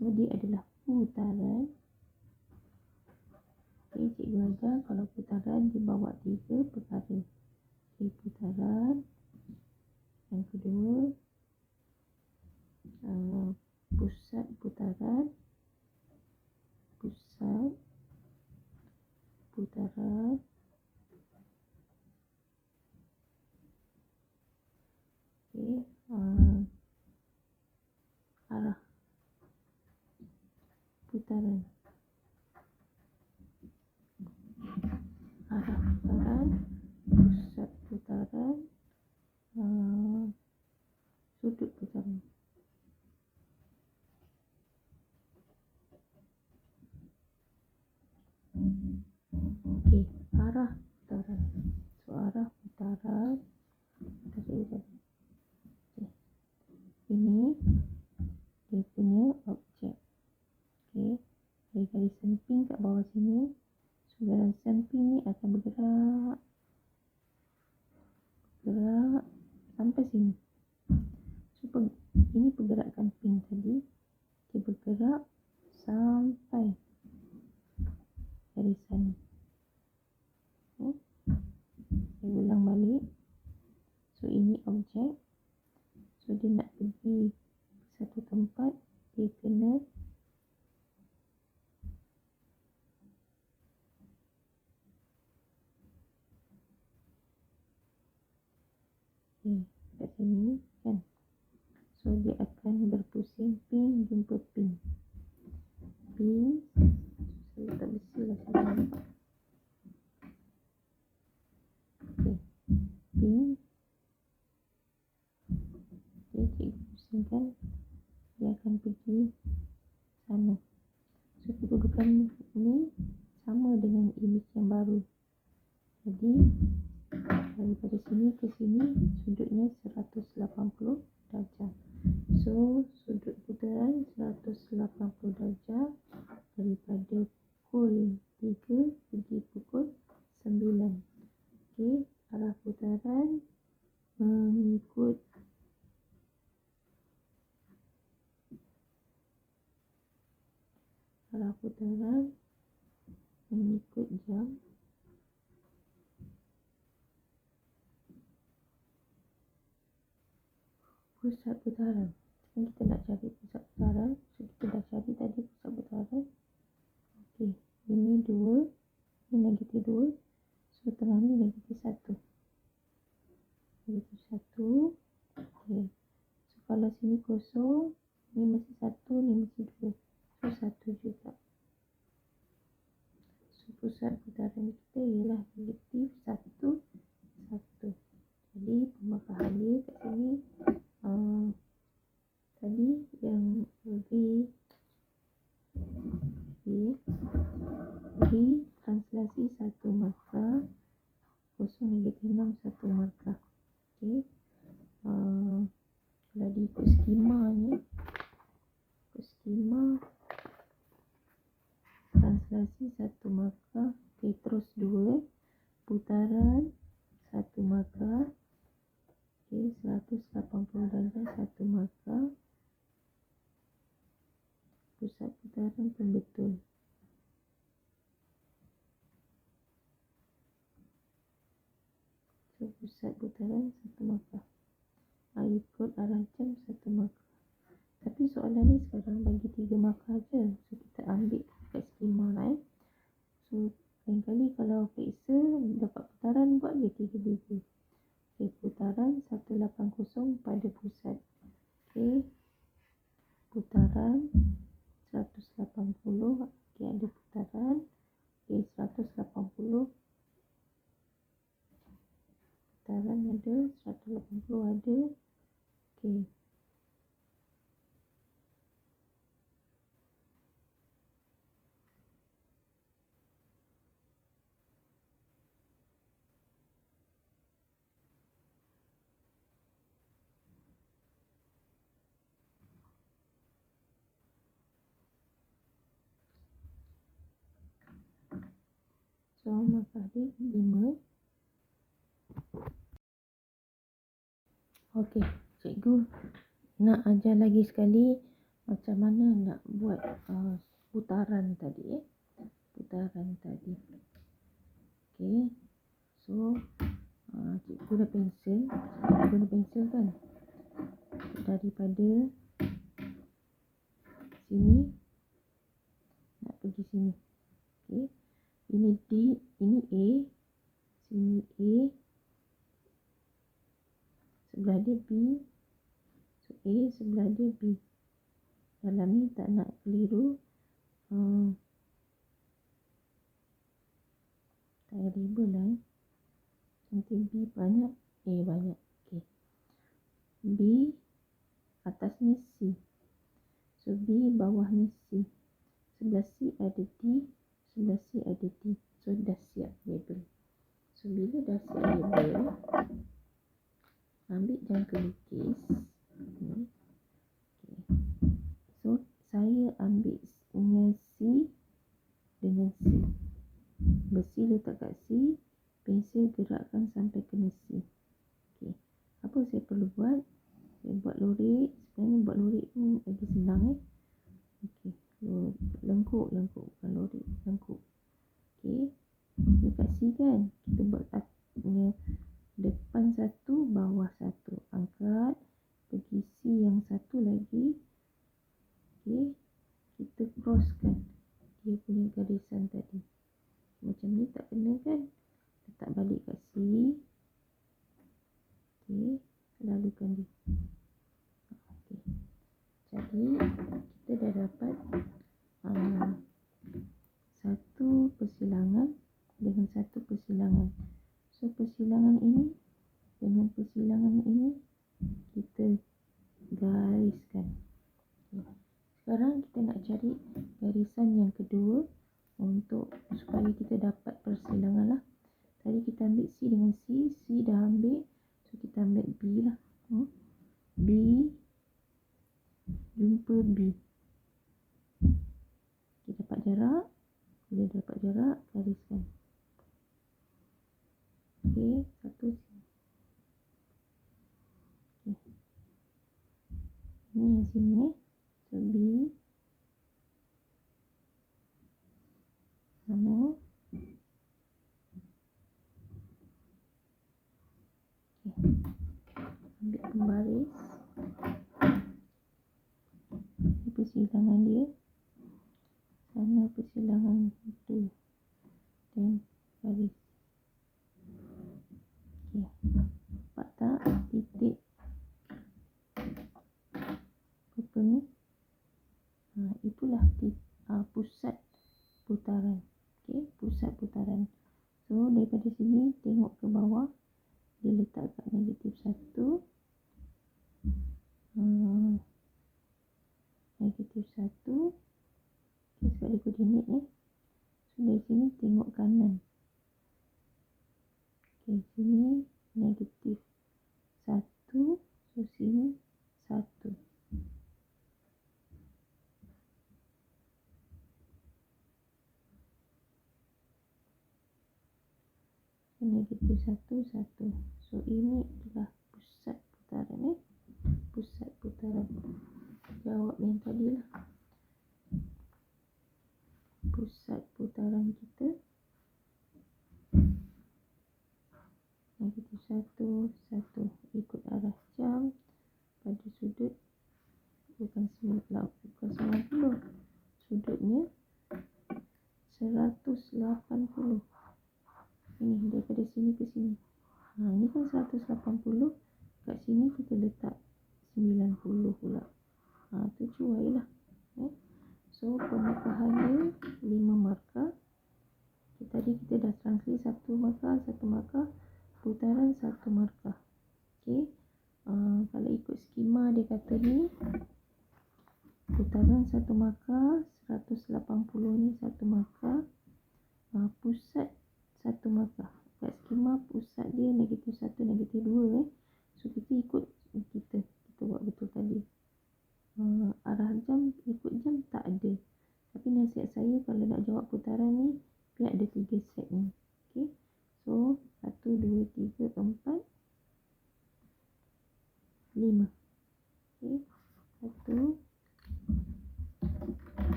So, dia adalah putaran. Okay, cikgu ajar kalau putaran dibawa 3 perkara. Okay, putaran. Yang kedua, pusat putaran. Pusat putaran. Okay, arah putaran. Arah putaran, pusat putaran, sudut putaran. Okey, arah putaran. So, arah putaran. Okay. Ini dia punya objek. Okey, dari garis samping kat bawah sini. So, garis samping ni akan bergerak sampai sini. So, ini pergerakan pink tadi. Dia bergerak sampai dari sana. Okay. Saya ulang balik. So, ini objek. So, dia nak pergi satu tempat, dia kena kat sini kan. So, dia akan berpusing pink jumpa pink. Pink. Saya letak besi lah saya nampak. Okay. Pink. Okay, cikgu pusingkan. Dia akan pergi sana. So, kedudukan ni sama dengan image yang baru. Jadi, daripada sini ke sini, sudutnya 180 darjah. So, sudut putaran 180 darjah daripada pukul 3 pergi pukul 9. Okey, arah putaran mengikut jam. Pusat putaran. Sekarang kita nak cari pusat putaran. So, kita dah cari tadi pusat putaran. Okey, ini 2. Ini negatif 2. So, tengah ni negatif 1. Negatif 1. Okey. So, kalau sini kosong, ni mesti 1, ni mesti 2. So, 1 juga. So, pusat putaran kita ialah negatif 1, 1. Jadi, pemakahan dia kat sini tadi yang V translasi 1 markah, 0-6 1 markah. Okey. Kalau diikut skema ni, translasi 1 markah. Okey, terus 2 putaran 1 markah. Okey, 180 darjah 1 markah. Pusat putaran pun betul. So, pusat putaran 1 markah. Ikut arah jam 1 markah. Tapi soalan ni sekarang bagi 3 markah je. So, kita ambil kat skema lah. So, lain kali kalau periksa dapat putaran, buat je 3 biji. Okay, putaran 180 pada pusat. Okay, putaran 180. Okay, ada putaran. Okay, 180. Putaran ada, 180 ada. Okay. So markah dia 5. Okey, cikgu nak ajar lagi sekali macam mana nak buat putaran tadi. Putaran tadi. Okey. So cikgu guna pensel. Guna pensel kan. Daripada sini nak pergi sini. Okey. Ini D, ini A. Sini A. Sebelah dia B. So A sebelah dia B. Dalam ni tak nak keliru. Tak payah label lah. Nanti B banyak, A banyak. Okey. B atasnya C. So B bawahnya C. Sebelah C ada D. Sebelah C ada D. So dah siap label. So bila dah siap label, ambil jangka lukis. Okay. So saya ambil C dengan C. Besi letak kat C, pensel gerakkan sampai kena C. Okay. Apa saya perlu buat? Saya buat lurik. Sebenarnya buat lurik pun lagi senang. Okay. Lengkuk bukan lurik, lengkuk. Okay. Dekat C kan, kita buat depan satu, bawah satu. Angkat, pergi C yang satu lagi. Okay. Kita crosskan dia punya garisan tadi. Macam ni tak kena kan? Letak balik kat C. Okay. Lalukan dia. Okay. Jadi, kita dah dapat satu persilangan dengan satu persilangan. So, persilangan ini dengan persilangan ini kita gariskan. Okay. Sekarang kita nak cari garisan yang kedua untuk supaya kita dapat persilangan lah. Tadi kita ambil C dengan C. C dah ambil. So, kita ambil B lah. B jumpa B. Kita dapat jarak. Bila dapat jarak, gariskan. Okey, satu sini. Okay. Ini yang sini. So, B. Mana? Okay. Ambil pembaris. Ini persilangan dia. Sana persilangan itu. Dan garis. Okay. Nampak tak? Titik. Apa ni? Itulah pusat putaran. Okay, pusat putaran. So, daripada sini tengok ke bawah. Dia letak kat negatif 1. Negatif 1. Okay, sebab dia koordinat So, dari sini tengok kanan. Okay, sini negatif 1. So, sini 1. Negatif 1, 1. So, ini adalah pusat putaran. Pusat putaran. Jawab yang tadi lah. Pusat putaran kita. Negatif 1, 1. Ikut arah jam pada sudut. Bukan 90. Sudutnya 180. Ini daripada sini ke sini. Ini kan 180. Kat sini kita letak 90 pula. Tu cuai lah. So, pemakahannya 5 markah. Tadi kita dah translate 1 markah. Putaran 1 markah. Okay. Kalau ikut skema dia kata ni, putaran 1 markah, 180 ni 1 markah. Pusat 1 markah. Kat skema pusat dia negatif 1, negatif 2. So, kita ikut kita buat betul tadi. Arah jam, ikut jam tak ada. Tapi nasihat saya kalau nak jawab putaran ni, biar ada 3 set ni.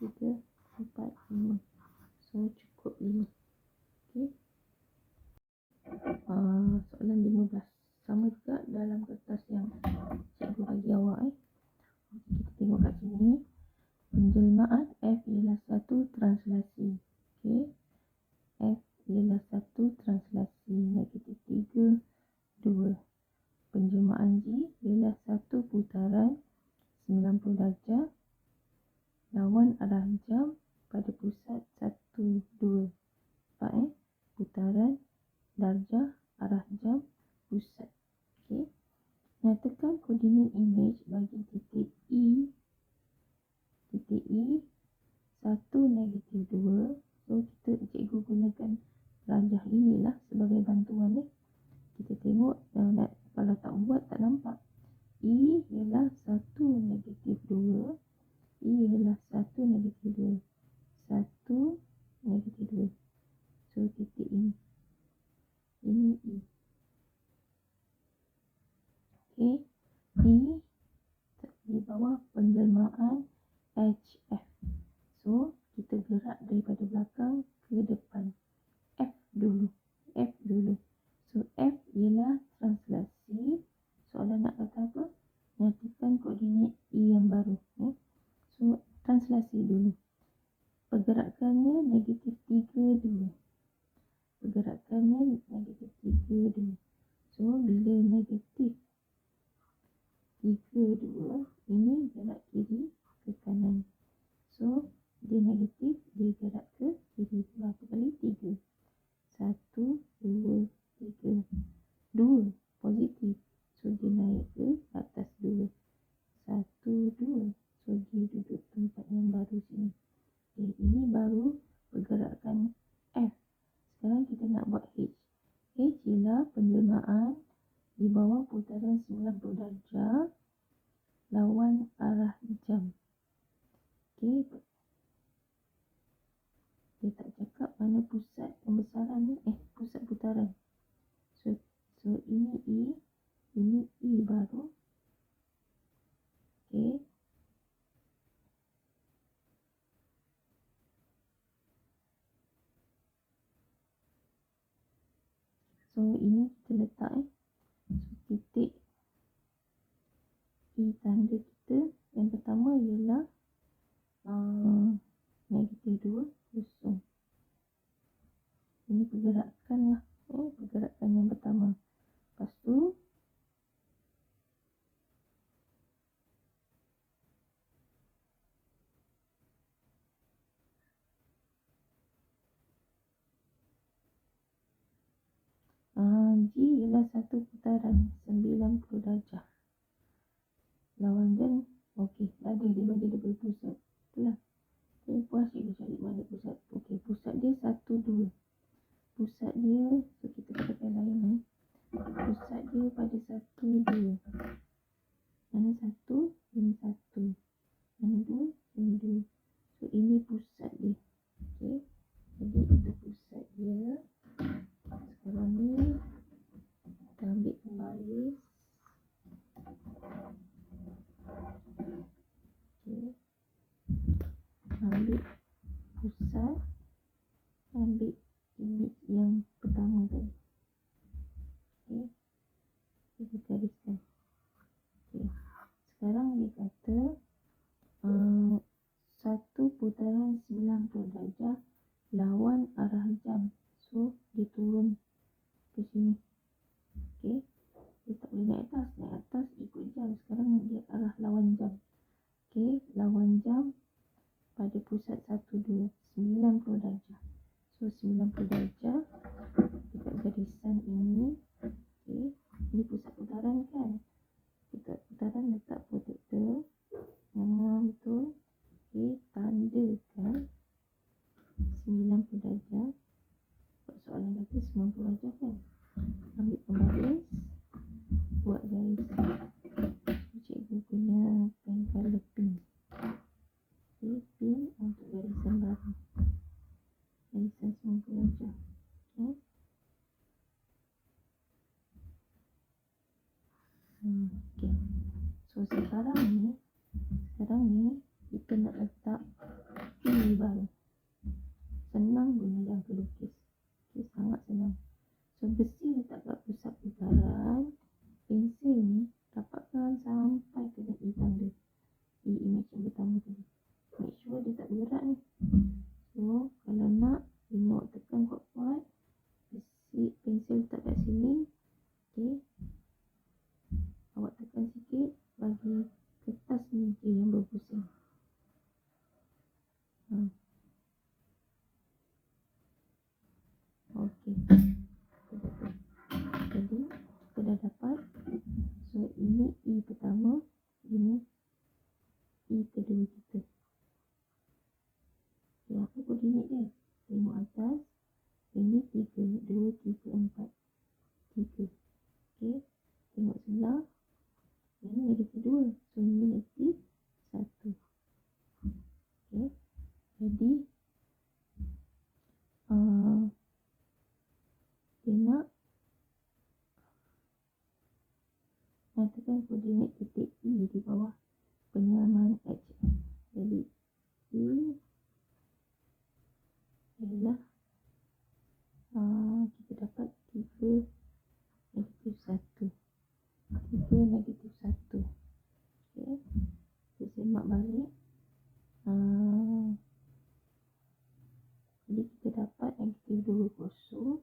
3, 4, 5. So cukup 5. Okey. Soalan 15. Sama juga dalam kertas yang cikgu bagi awak. Kita tengok kat sini. Penjelmaan F ialah satu translasi. Okey. F ialah satu translasi. Negatif 3, 2. Penjelmaan G ialah satu putaran 90 darjah lawan arah jam pada pusat 1, 2. Nampak putaran darjah arah jam pusat. Okey. Nyatakan koordinat imej bagi titik E 1, negatif 2. So cikgu gunakan rajah inilah sebagai bantuan. Kita tengok kalau tak buat tak nampak. E ialah 1, negatif 2. E ialah 1, negatif 2. 1, negatif 2. So titik ini. Ini E. Okey. E di bawah penjelmaan HF. So kita gerak daripada belakang ke depan. F dulu. F dulu. So F ialah translasi. Soalan nak kata apa? Nyatakan koordinat E yang baru. So translasi dulu. Pergerakannya negatif 3, 2. Pergerakannya negatif 3, 2. So bila negatif 3, 2, ini gerak kiri ke kanan. So dia negatif, dia gerak ke kiri. Berapa kali? 3. 1, 2, 3. 2 positif. So dia naik ke atas 2. 1, 2. So dia duduk tempat yang baru sini. Okay, ini baru pergerakan F. Sekarang kita nak buat H. H ialah penjelmaan di bawah putaran 90 darjah lawan arah jam. Okey. Dia tak cakap mana pusat pembesaran ni. Pusat putaran. So ini E. Ini E baru. Okey. So ini kita letak. So titik E tanda kita yang pertama ialah negatif 2, kosong. Ini pergerakan lah. Pergerakan yang pertama. Lepas tu G ialah satu putaran 90 darjah. Lawan jam. Okey, ada dia bagi dia berpusat. Itulah. Okay, puas cikgu cari mana pusat. Okey, pusat dia 1, 2. Pusat dia, so kita pakai lain. Pusat dia pada 1, 2. Mana 1? Ini 1. Mana 2? Ini 2. So ini pusat dia. Okey. Jadi itu pusat dia. Sekarang ni kita ambil pembaris. Okey. Ambil pusat. Ambil imej yang pertama tadi. Okey. Kita gariskan. Okey. Sekarang dia kata satu putaran 90 darjah lawan arah jam. So dia turun ke sini. Okey. Dia tak boleh naik atas. Naik atas ikut jam. Sekarang dia arah lawan jam. Okey. Lawan jam pada pusat 1, 2. 90 darjah. So 90 darjah dekat garisan ini. Okey. Ini pusat putaran kan. Pusat putaran letak protektor. Betul. Okey. Tandakan 90 darjah. Soalan kata 90 darjah kan. Ambil pembaris. Buat garis. Cikgu guna pen color pink. Okay, pink untuk garisan baru. Garisan 90 darjah. Okay. Okay. So sekarang ni kita nak letak besi baru. Senang guna jangka lukis. Okay, sangat senang. So besi letak kat pusat putaran. Pensel ni rapatkan sampai ke I tanda. I image yang pertama tadi. Make sure dia tak berat ni. So kalau nak, ini awak tekan kuat-kuat. Besi pensel letak kat sini. Okay. Awak tekan sikit bagi kertas ni yang berpusing. Okey. Jadi kita dah dapat. So ini I pertama, ini I kedua kita. Okay, apa koordinat dia? Tengok atas. Ini 3, 2, 3, 4. 3. Okey. Tengok sebelah. Ini negatif 2. So ini negatif 1. Okey. Jadi dia nak nyatakan koordinat titik E di bawah penyelaman H. Jadi E ialah kita dapat 3 negatif 1. 3 negatif 1. Okay. Kita semak balik. Jadi kita dapat negatif 2 kosong.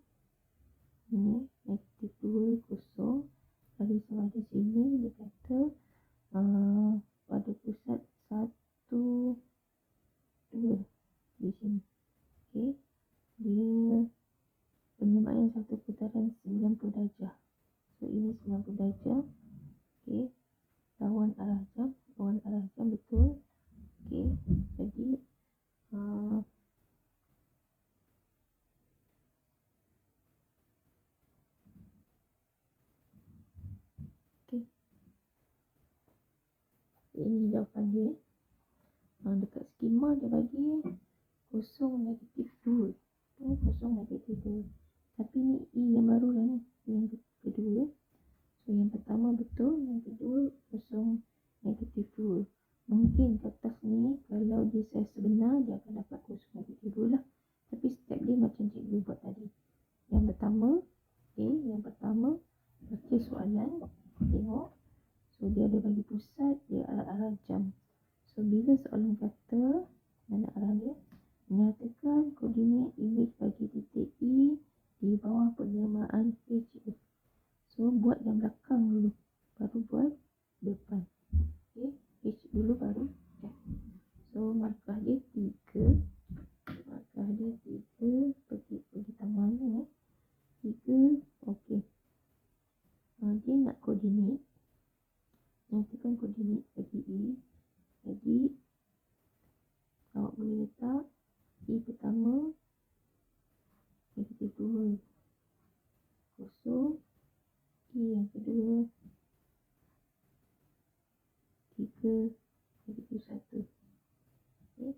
Ini negatif 2 kosong. Dari di sini dia kata pada pusat 1, 2 di sini. Okay. Dia penyemaan satu putaran 90 darjah. So ini 90 darjah. Okay. Lawan arah jam betul. Okay. Jadi okay. Ini jawapan dia. Dekat skema dia bagi kosong negatif 2. Kosong negatif 2. Tapi ni I yang baru lah ni. Yang kedua. So yang pertama betul. Yang kedua kosong negatif 2. Mungkin kertas ni kalau dia saiz sebenar dia akan dapat kosong negatif 2 lah. Tapi step dia macam cikgu buat tadi. Yang pertama. Okay. Yang pertama. Baca soalan. Tengok. So dia ada bagi pusat. Dia arah jam. So bila soalan kata. Mana arah dia? Nyatakan koordinat imej bagi titik E di bawah penyamaan H. So buat yang belakang dulu, baru buat depan. Okay. H dulu baru F. So markah dia 3. Markah dia 3. Pergi tamannya 3. Okey. Dia nak koordinat. Nyatakan koordinat bagi E. Jadi awak boleh letak E pertama negatif 2 kosong. E yang kedua 3 negatif 1. Okay.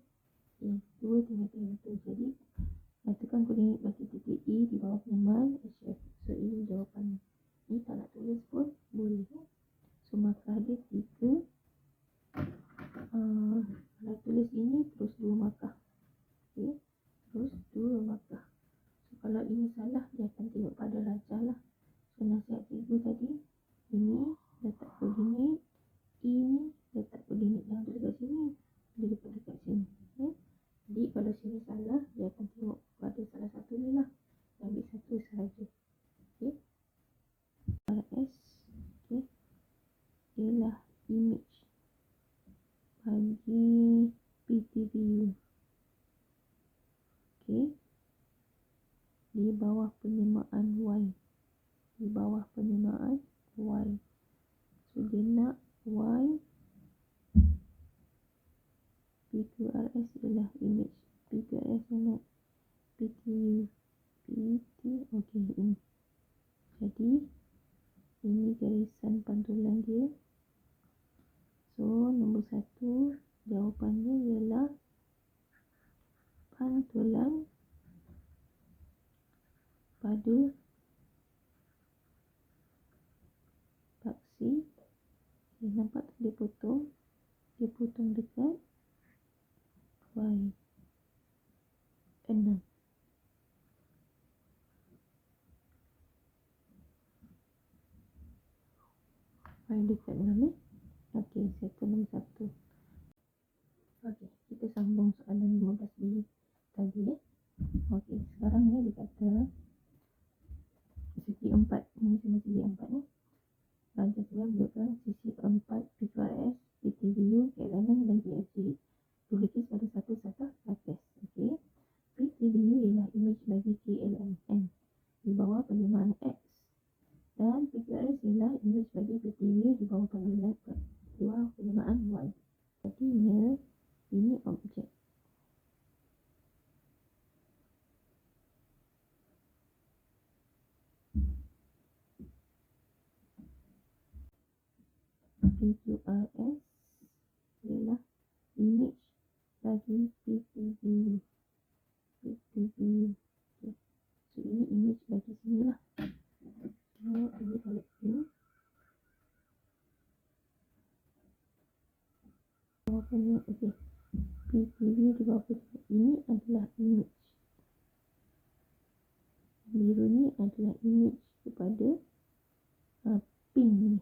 Yang kedua tengah-tengah tu. Jadi nyatakan koordinat bagi titik E di bawah penyamaan HF. So ini jawapannya. Ni tak nak tulis pun boleh. So markah dia 3. Kalau tulis ini terus 2 markah. Okay. Terus 2 markah. So kalau ini salah dia akan tengok pada rajah lah. So nasihat cikgu tadi, ini letak koordinat, ini letak koordinat. Jangan tulis kat sini, dia letak dekat sini. Okay. Jadi kalau sini salah dia akan tengok pada salah satu ni lah. Ambil satu sahaja. Okay. RS. Okay. Ialah image bagi PTVU. Okay. Di bawah penyamaan Y. Di bawah penyamaan Y. So dia nak Y. PQRS ialah image. PQRS nak PTU. Okey, ini. Jadi ini garisan pantulan dia. So nombor 1 jawapannya ialah pantulan pada paksi. Nampak tak dia potong? Dia potong dekat Y. 5 dekat 6 Okey, settle nombor 1. Okey, kita sambung soalan 15B tadi Okey, sekarang ni dia kata segi 4. Ini sama segi 4 ni. Rancang saya menunjukkan sisi 4 PQRS, PTVU, KLM dan PFG. Dilukis pada satu satah atas. Okey. PTVU ialah imej bagi KLM di bawah penerimaan X. Dan PQRS ialah imej bagi PTVU di bawah penerimaan Y. Artinya, ini objek. PQRS ialah imej bagi PTVU. PTVU. Okay. So, ini imej bagi sini lah. So, ini balik sini. Okay. PTVU di bawah ini adalah imej. Biru ni adalah imej kepada pink ni.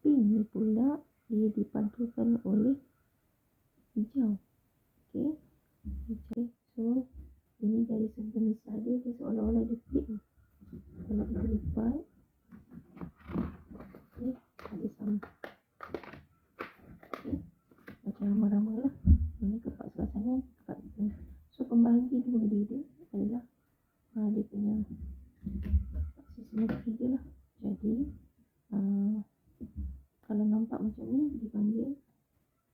Pink ni pula dia dipantulkan oleh hijau. Okey. Hijau. So, ini dari pemisah dia seolah-olah dia flip. Kalau kita lipat, okey, ada sama. Okey. Macam rama-rama lah. Ini kepak sebelah sana, kepak sini. So, pembagi dua dia adalah dia punya simetri dia lah. Jadi, kalau nampak macam ni, dipanggil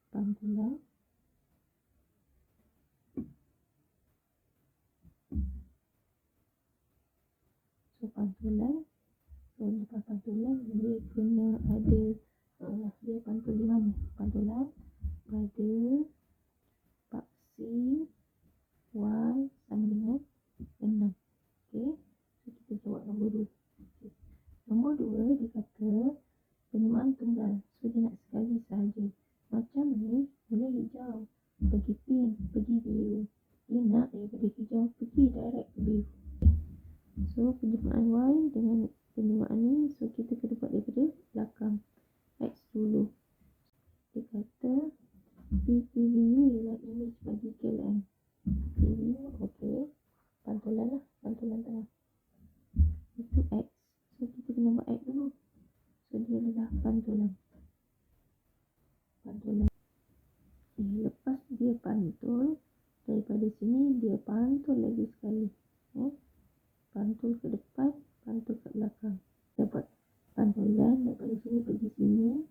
pantulan. So, pantulan. So, lepas pantulan, dia kena ada, dia pantul di mana? Pantulan pada paksi Y sama dengan 6. Okey. So, kita jawab nombor 2. Okay. Nombor 2, dia kata penerimaan tunggal. So, dia nak sekali sahaja. Macam ni, boleh hijau. Pergi pink, pergi biru. Dia nak daripada hijau, pergi direct ke biru. So, penerimaan Y dengan penerimaan ni, so kita kena buat daripada belakang. X dulu. Dia kata PTVU ialah imej bagi KLM. PTVU, okey. Pantulan lah, pantulan tengah. Itu X. So, kita kena buat X dulu. So, dia adalah pantulan. Pantulan. Okay, lepas dia pantul, daripada sini dia pantul lagi sekali. Pantul ke depan, pantul ke belakang. Dapat pantulan daripada sini pergi sini.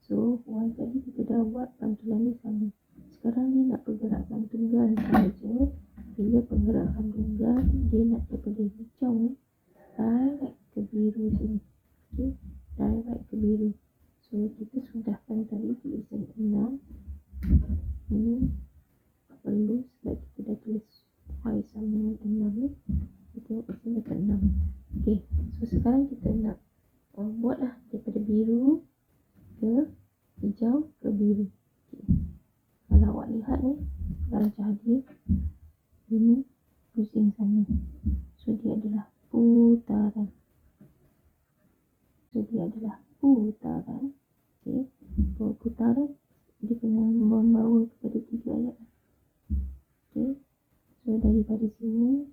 So, Y tadi kita dah buat pantulan ni sama. Sekarang dia nak pergerakan tunggal sahaja. Bila pergerakan tunggal, dia nak daripada hijau ni direct ke biru sini. Okay, direct ke biru. So, kita sudahkan tadi tulisan 6. Ini perlu sebab kita dah tulis Y sama dengan 6 ni. Kita tengok kat sini dapat 6. Okay, so sekarang kita nak buatlah daripada biru ke hijau ke biru. Okay. Kalau awak lihat ni, rancang dia ini pusing sana. So, dia adalah putaran. So, dia adalah putaran. Okay. Putaran dia kena membawa kepada 3 ayat. Okay. So, daripada sini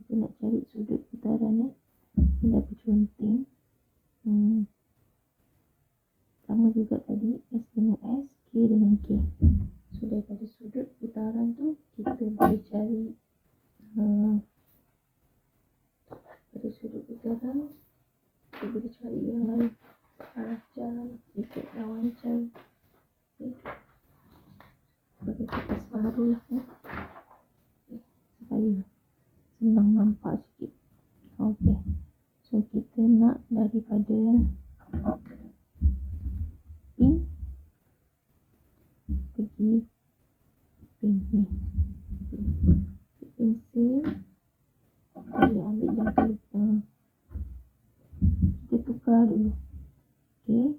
kita nak cari sudut putaran Ini dah berconteng. Sama juga tadi S dengan S, K dengan K. So, daripada sudut putaran tu kita boleh cari pada sudut putaran kita boleh cari yang lain. Arah jalan ikut lawan jalan. Okay. Bagi kertas baru lah supaya senang nampak sikit. Okey. So, kita nak daripada pink pergi pink ni. Pensel. Boleh ambil jangka. Kita tukar dulu. Okey.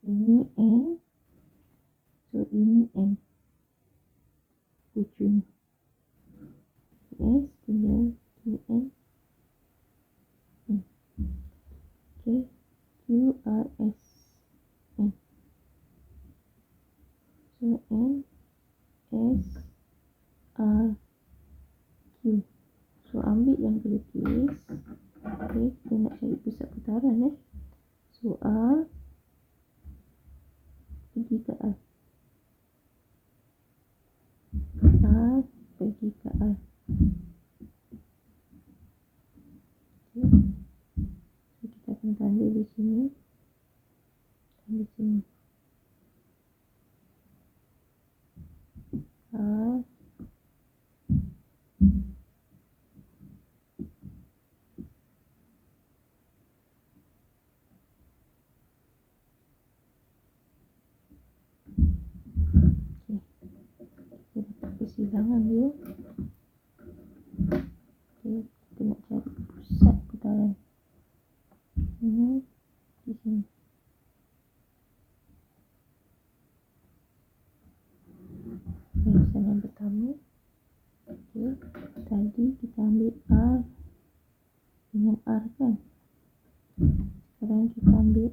Ini N. So, ini M. Ujung. S tinggal N. Okay. QRS. So N, S, R, Q. So ambil yang kelukis. Okay, kita nak cari pusat putaran So R pergi ke R. R pergi ke R. Okay. So kita akan tanda di sini. Dan di sini. R. Okay. Kita dapat persilangan dia. Okay. Kita nak cari pusat putaran. Ini di sini. Yang pertama. Okay. Tadi kita ambil R dengan R kan. Sekarang kita ambil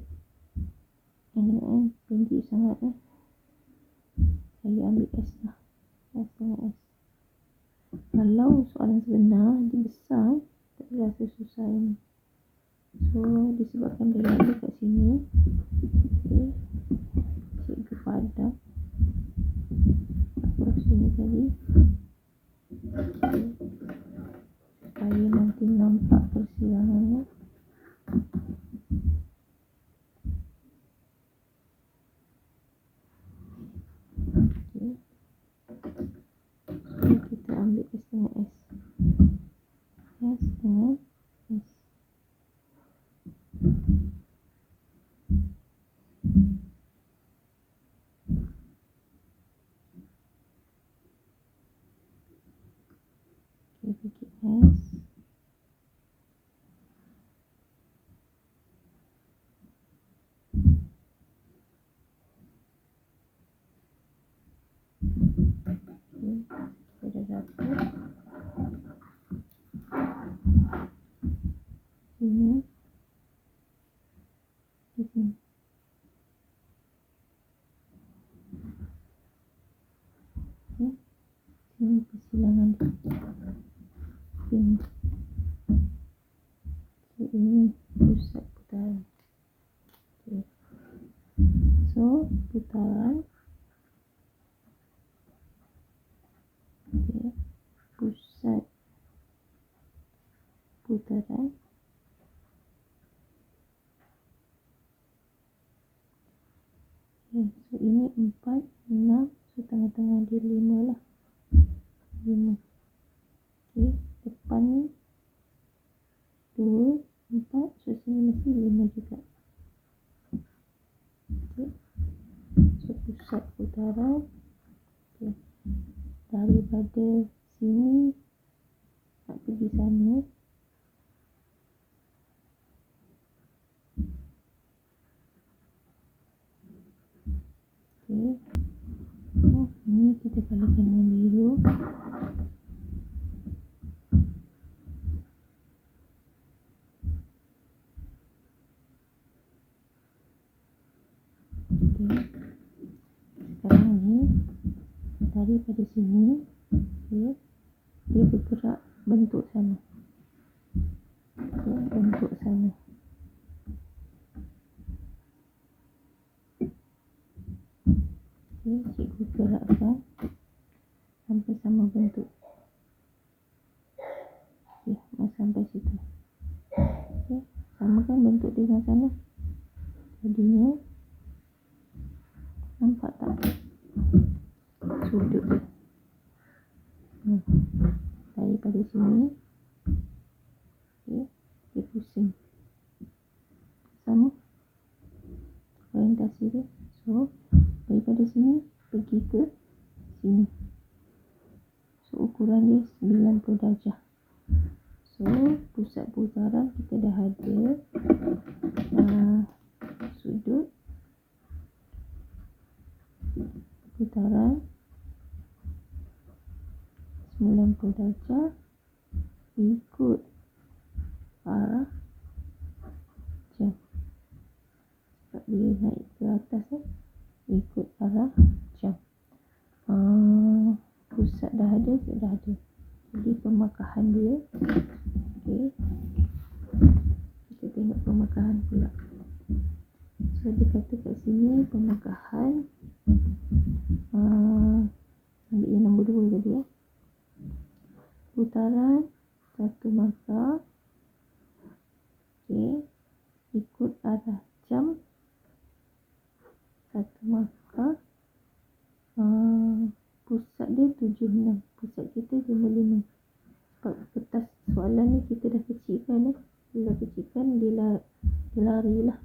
N dengan N. Pendek sangat Saya ambil S lah. S dengan S. Kalau soalan sebenar dia besar, tak rasa susah ini. So disebabkan dia ada kat sini. Okay. Cikgu padam across sini tadi. Okay. Supaya nanti nampak persilangannya. Okay. So kita ambil S dengan S. S dengan S. Okay, bagi S. Okay, kita dah dapat. Sini. Di sini. Okay. Sini persilangan dia. Sini. So ini pusat putaran. Okay. So putaran. Okay. Pusat putaran. Okay. So ini 4, 6. So tengah-tengah dia 5 lah. 5. Okay. Depan ni 2, 4. So sini mesti 5 juga. Okay. So pusat putaran. Okay. Daripada sini nak pergi sana. Okay. Oh, ini kita kalahkan dengan biru. Okay. Sekarang ni daripada sini, okay, dia bergerak bentuk sana. Okay, bentuk sana. Okay, cikgu gerakkan sampai sama bentuk. Okay, sampai situ. Okay, samakan bentuk dia dengan sana. Jadinya nampak tak sudut dia? Daripada sini, okay, dia pusing sama orientasi dia. So daripada sini pergi ke sini. So ukuran dia 90 darjah. So pusat putaran kita dah ada sudut putaran 90 darjah ikut arah jam. Sebab dia naik ke atas ikut arah jam. Pusat dah ada. Jadi pemakahan dia. Okey. Kita tengok pemakahan pula. So dia kata kat sini pemakahan, ambil yang nombor 2 tadi ya. Putaran 1 markah. Okey. Ikut arah jam 1 markah. Pusat dia 76. Pusat kita 55. Sebab kertas soalan ni kita dah kecilkan dia lari lah.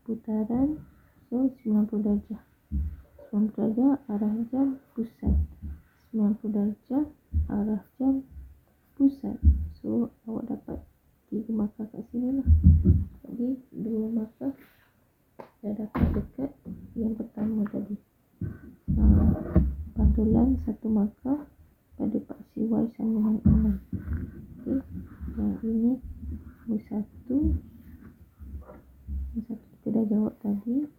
Putaran, so 90 darjah. 90 darjah arah jam pusat. 90 darjah arah jam pusat. So awak dapat 3 markah kat sini lah. Jadi 2 markah dah dapat dekat yang pertama tadi. Pantulan 1 markah pada paksi Y sama dengan 6. Okey. Yang ini nombor 1. Nombor 1 kita dah jawab tadi.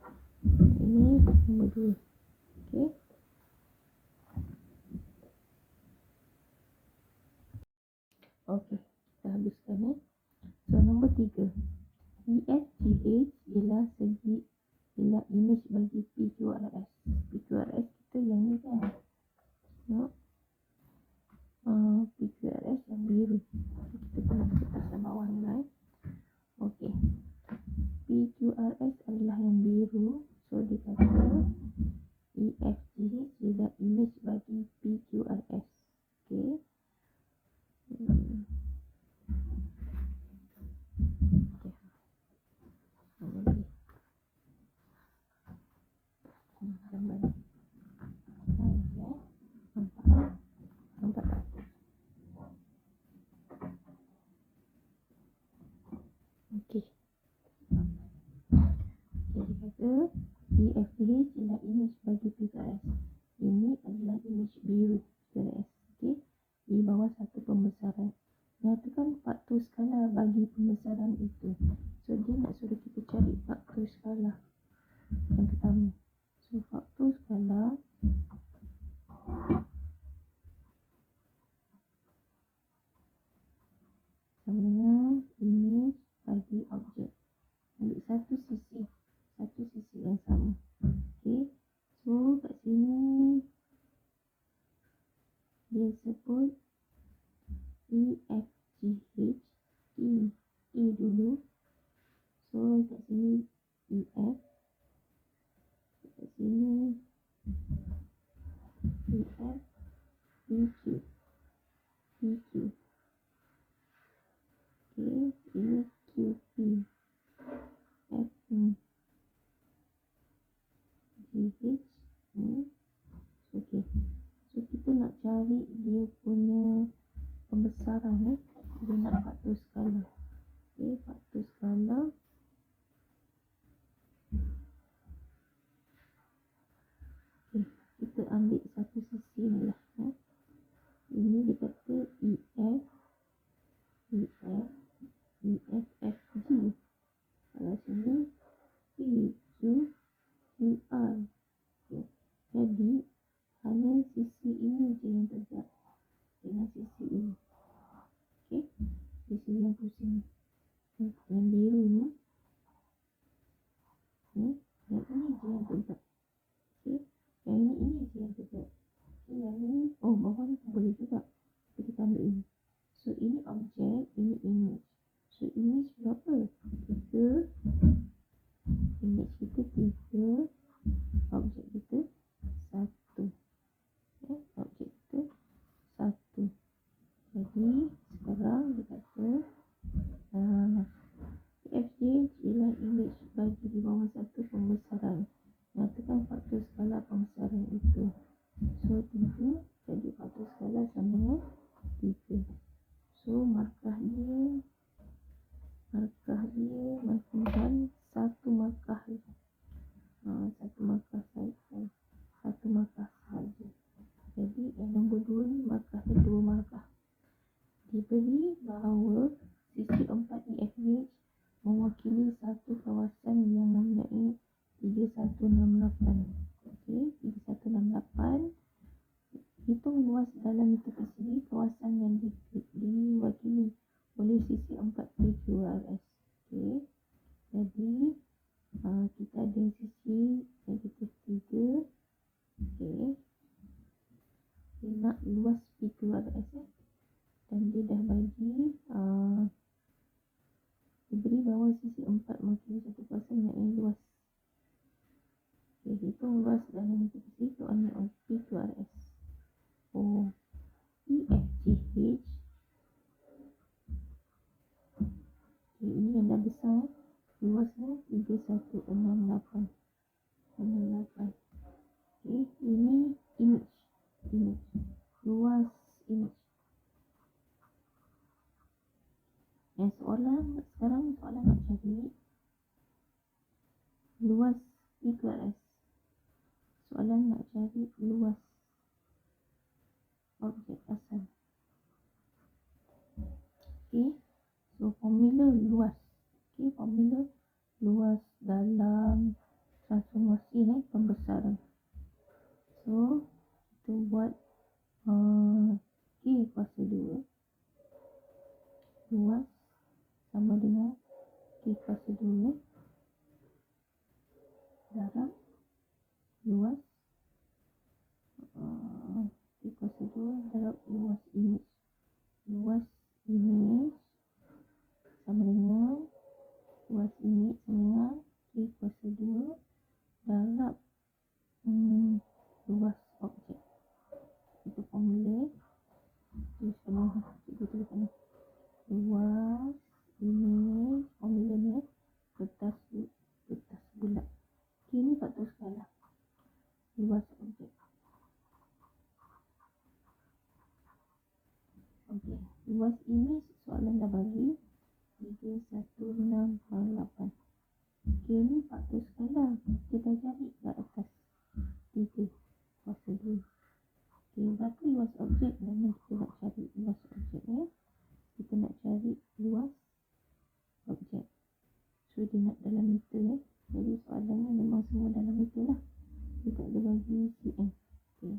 Ini nombor 2. Okey. Okey, kita habiskan So nombor 3. EFGH ialah image bagi PQRS. PQRS kita yang ni kan. PQRS yang biru. Kita kena letak kat bawah ni lah. Okey. PQRS adalah yang biru. So dia kata EFGH ialah image bagi PQRS. Okey. Gambar ni. Nampak tak? Okey. Dia kata EFGH ialah image bagi PQRS. Ini adalah image biru PQRS. Okey. Di bawah satu pembesaran. Nyatakan faktor skala bagi pembesaran itu. So dia nak suruh kita cari faktor skala yang pertama. So faktor skala sama dengan image bagi objek. Ambil satu sisi yang sama. Okey. So kat sini dia sebut EFGH. E dulu. So kat sini EF. Kat sini EF, PQ. Okey, ini QP. F ni. GH ni. Okey. So kita nak cari dia punya pembesaran dia nak faktor skala. Okey, faktor skala. Okey, kita ambil satu sisi ni lah. Ini dia kata EFFG. Kalau sini PQQR. Okay. Jadi hanya sisi ini je yang tegak dengan sisi ini. Okey, sisi yang pusing yang biru ni. Yang ini je yang tegak. Okey, yang ini je yang tegak. Okay, yang ini bawah ni boleh juga. Kita ambil ini. So ini objek, ini image. So image berapa? 3. Image kita 3. Objek kita 1. Okay, objek kita 1. Jadi sekarang dia kata EFGH ialah image bagi di bawah satu pembesaran. Nyatakan faktor skala pembesaran itu. So 3. Jadi faktor skala sama dengan 3. So markah dia markahkan 1 markah. 1 markah saja. Jadi hitung luas dalam meter persegi kawasan yang diwakili oleh sisi 4 PQRS. Okey. Jadi kita ada sisi negatif 3. Okey. Dia nak luas PQRS dan dia dah bagi diberi bahawa sisi 4 mewakili satu kawasan yang luas. Okey, hitung luas dalam meter persegi kawasan PQRS. Oh, EFGH. Okay, ini yang dah besar. Luasnya 3168. Okay, ini image. Luas image. Yang sekarang soalan nak cari luas PQRS. Soalan nak cari luas objek asal. Okay, so formula luas. Okay, formula luas dalam transformasi pembesaran. So kita buat K kuasa 2 luas sama dengan K kuasa 2 darab luas K kuasa 2 darab luas image. Luas image sama dengan luas image sama dengan K kuasa 2 darab luas objek. Itu formula. Tuliskan luas image formulanya kertas bulat. Ini faktor skala luas objek. Okey, luas image soalan dah bagi 3168. Okey, ni faktor skala kita dah cari kat atas 3 kuasa 2. Okey, berapa luas objek? Dan kita nak cari luas objek kita nak cari luas objek. So dia nak dalam meter jadi soalannya memang semua dalam meter lah. Dia tak ada bagi cm. Okey,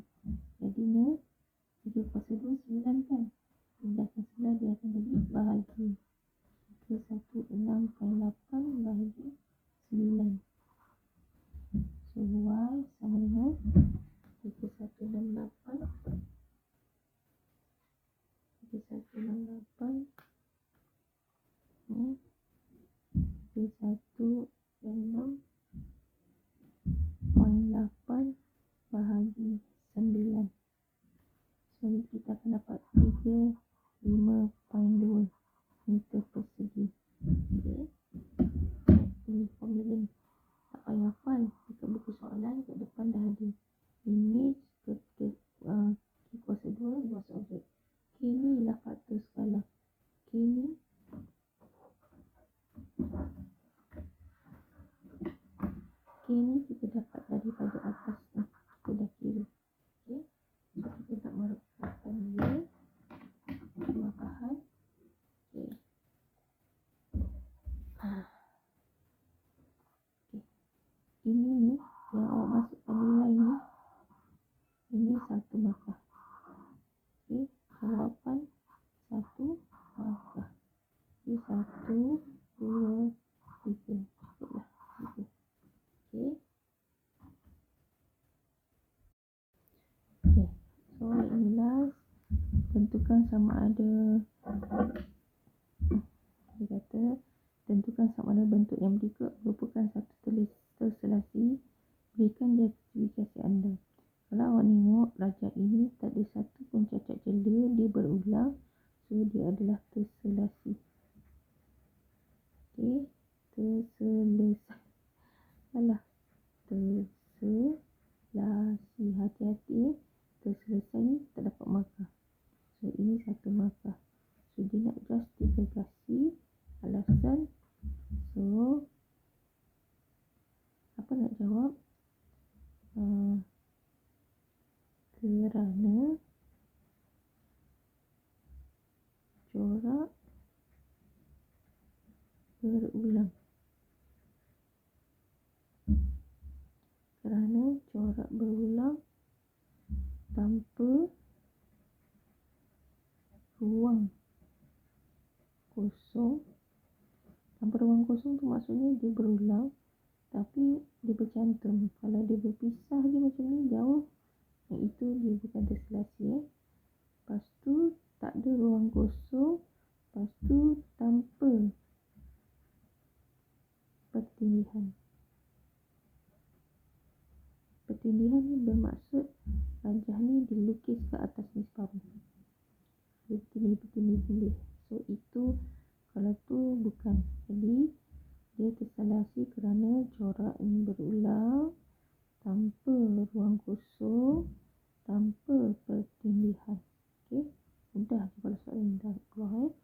jadinya 3 kuasa 2 9 kan. Pindahkan sebelah dia akan jadi bahagi 168 bahagi 9. So y sama dengan 3168 106.8 bahagi 9. So kita akan dapat 35.2 meter persegi. Okay. Ini formula ni. Tak payah hafal. Dekat buku soalan kat depan dah ada. Image K kuasa 2 luas objek. K ni lah faktor skala. K ni kita dapat daripada atas ni. Kita dah kira. Okay. So kita nak merupakan dia. Makahan. Okay. Ini ni yang awak masukkan nilai ni. Ini 1 markah. Okey, jawapan 1 markah. Ini 1, 2, 3. Cukuplah 3. Okey. Okey. So inilah tentukan sama ada dia kata tentukan sama ada bentuk yang berikut merupakan satu terselasi. Berikan justifikasi anda. Kalau awak tengok rajak ini tak ada satu pun cacat jela, dia berulang. So dia adalah terselasi. Okey, terselasi. Hati-hati terselesai ni tak dapat markah. So ini 1 markah. So dia nak justifikasi alasan. So apa nak jawab? Kerana corak berulang. Kerana corak berulang tanpa ruang kosong. Tanpa ruang kosong tu maksudnya dia berulang tapi dia bercantum. Kalau dia berpisah je macam ni jauh, yang itu dia bukan tesselasi. Lepas tu tak ada ruang kosong. Lepas tu tanpa pertindihan. Pertindihan ni bermaksud rajah ni dilukis ke atas ni separuh. Dia bertindih-tindih. So itu, kalau tu bukan. Jadi dia terselasi kerana corak ni berulang tanpa ruang kosong, tanpa pertindihan. Okey, mudah je kalau soalan ni dah keluar.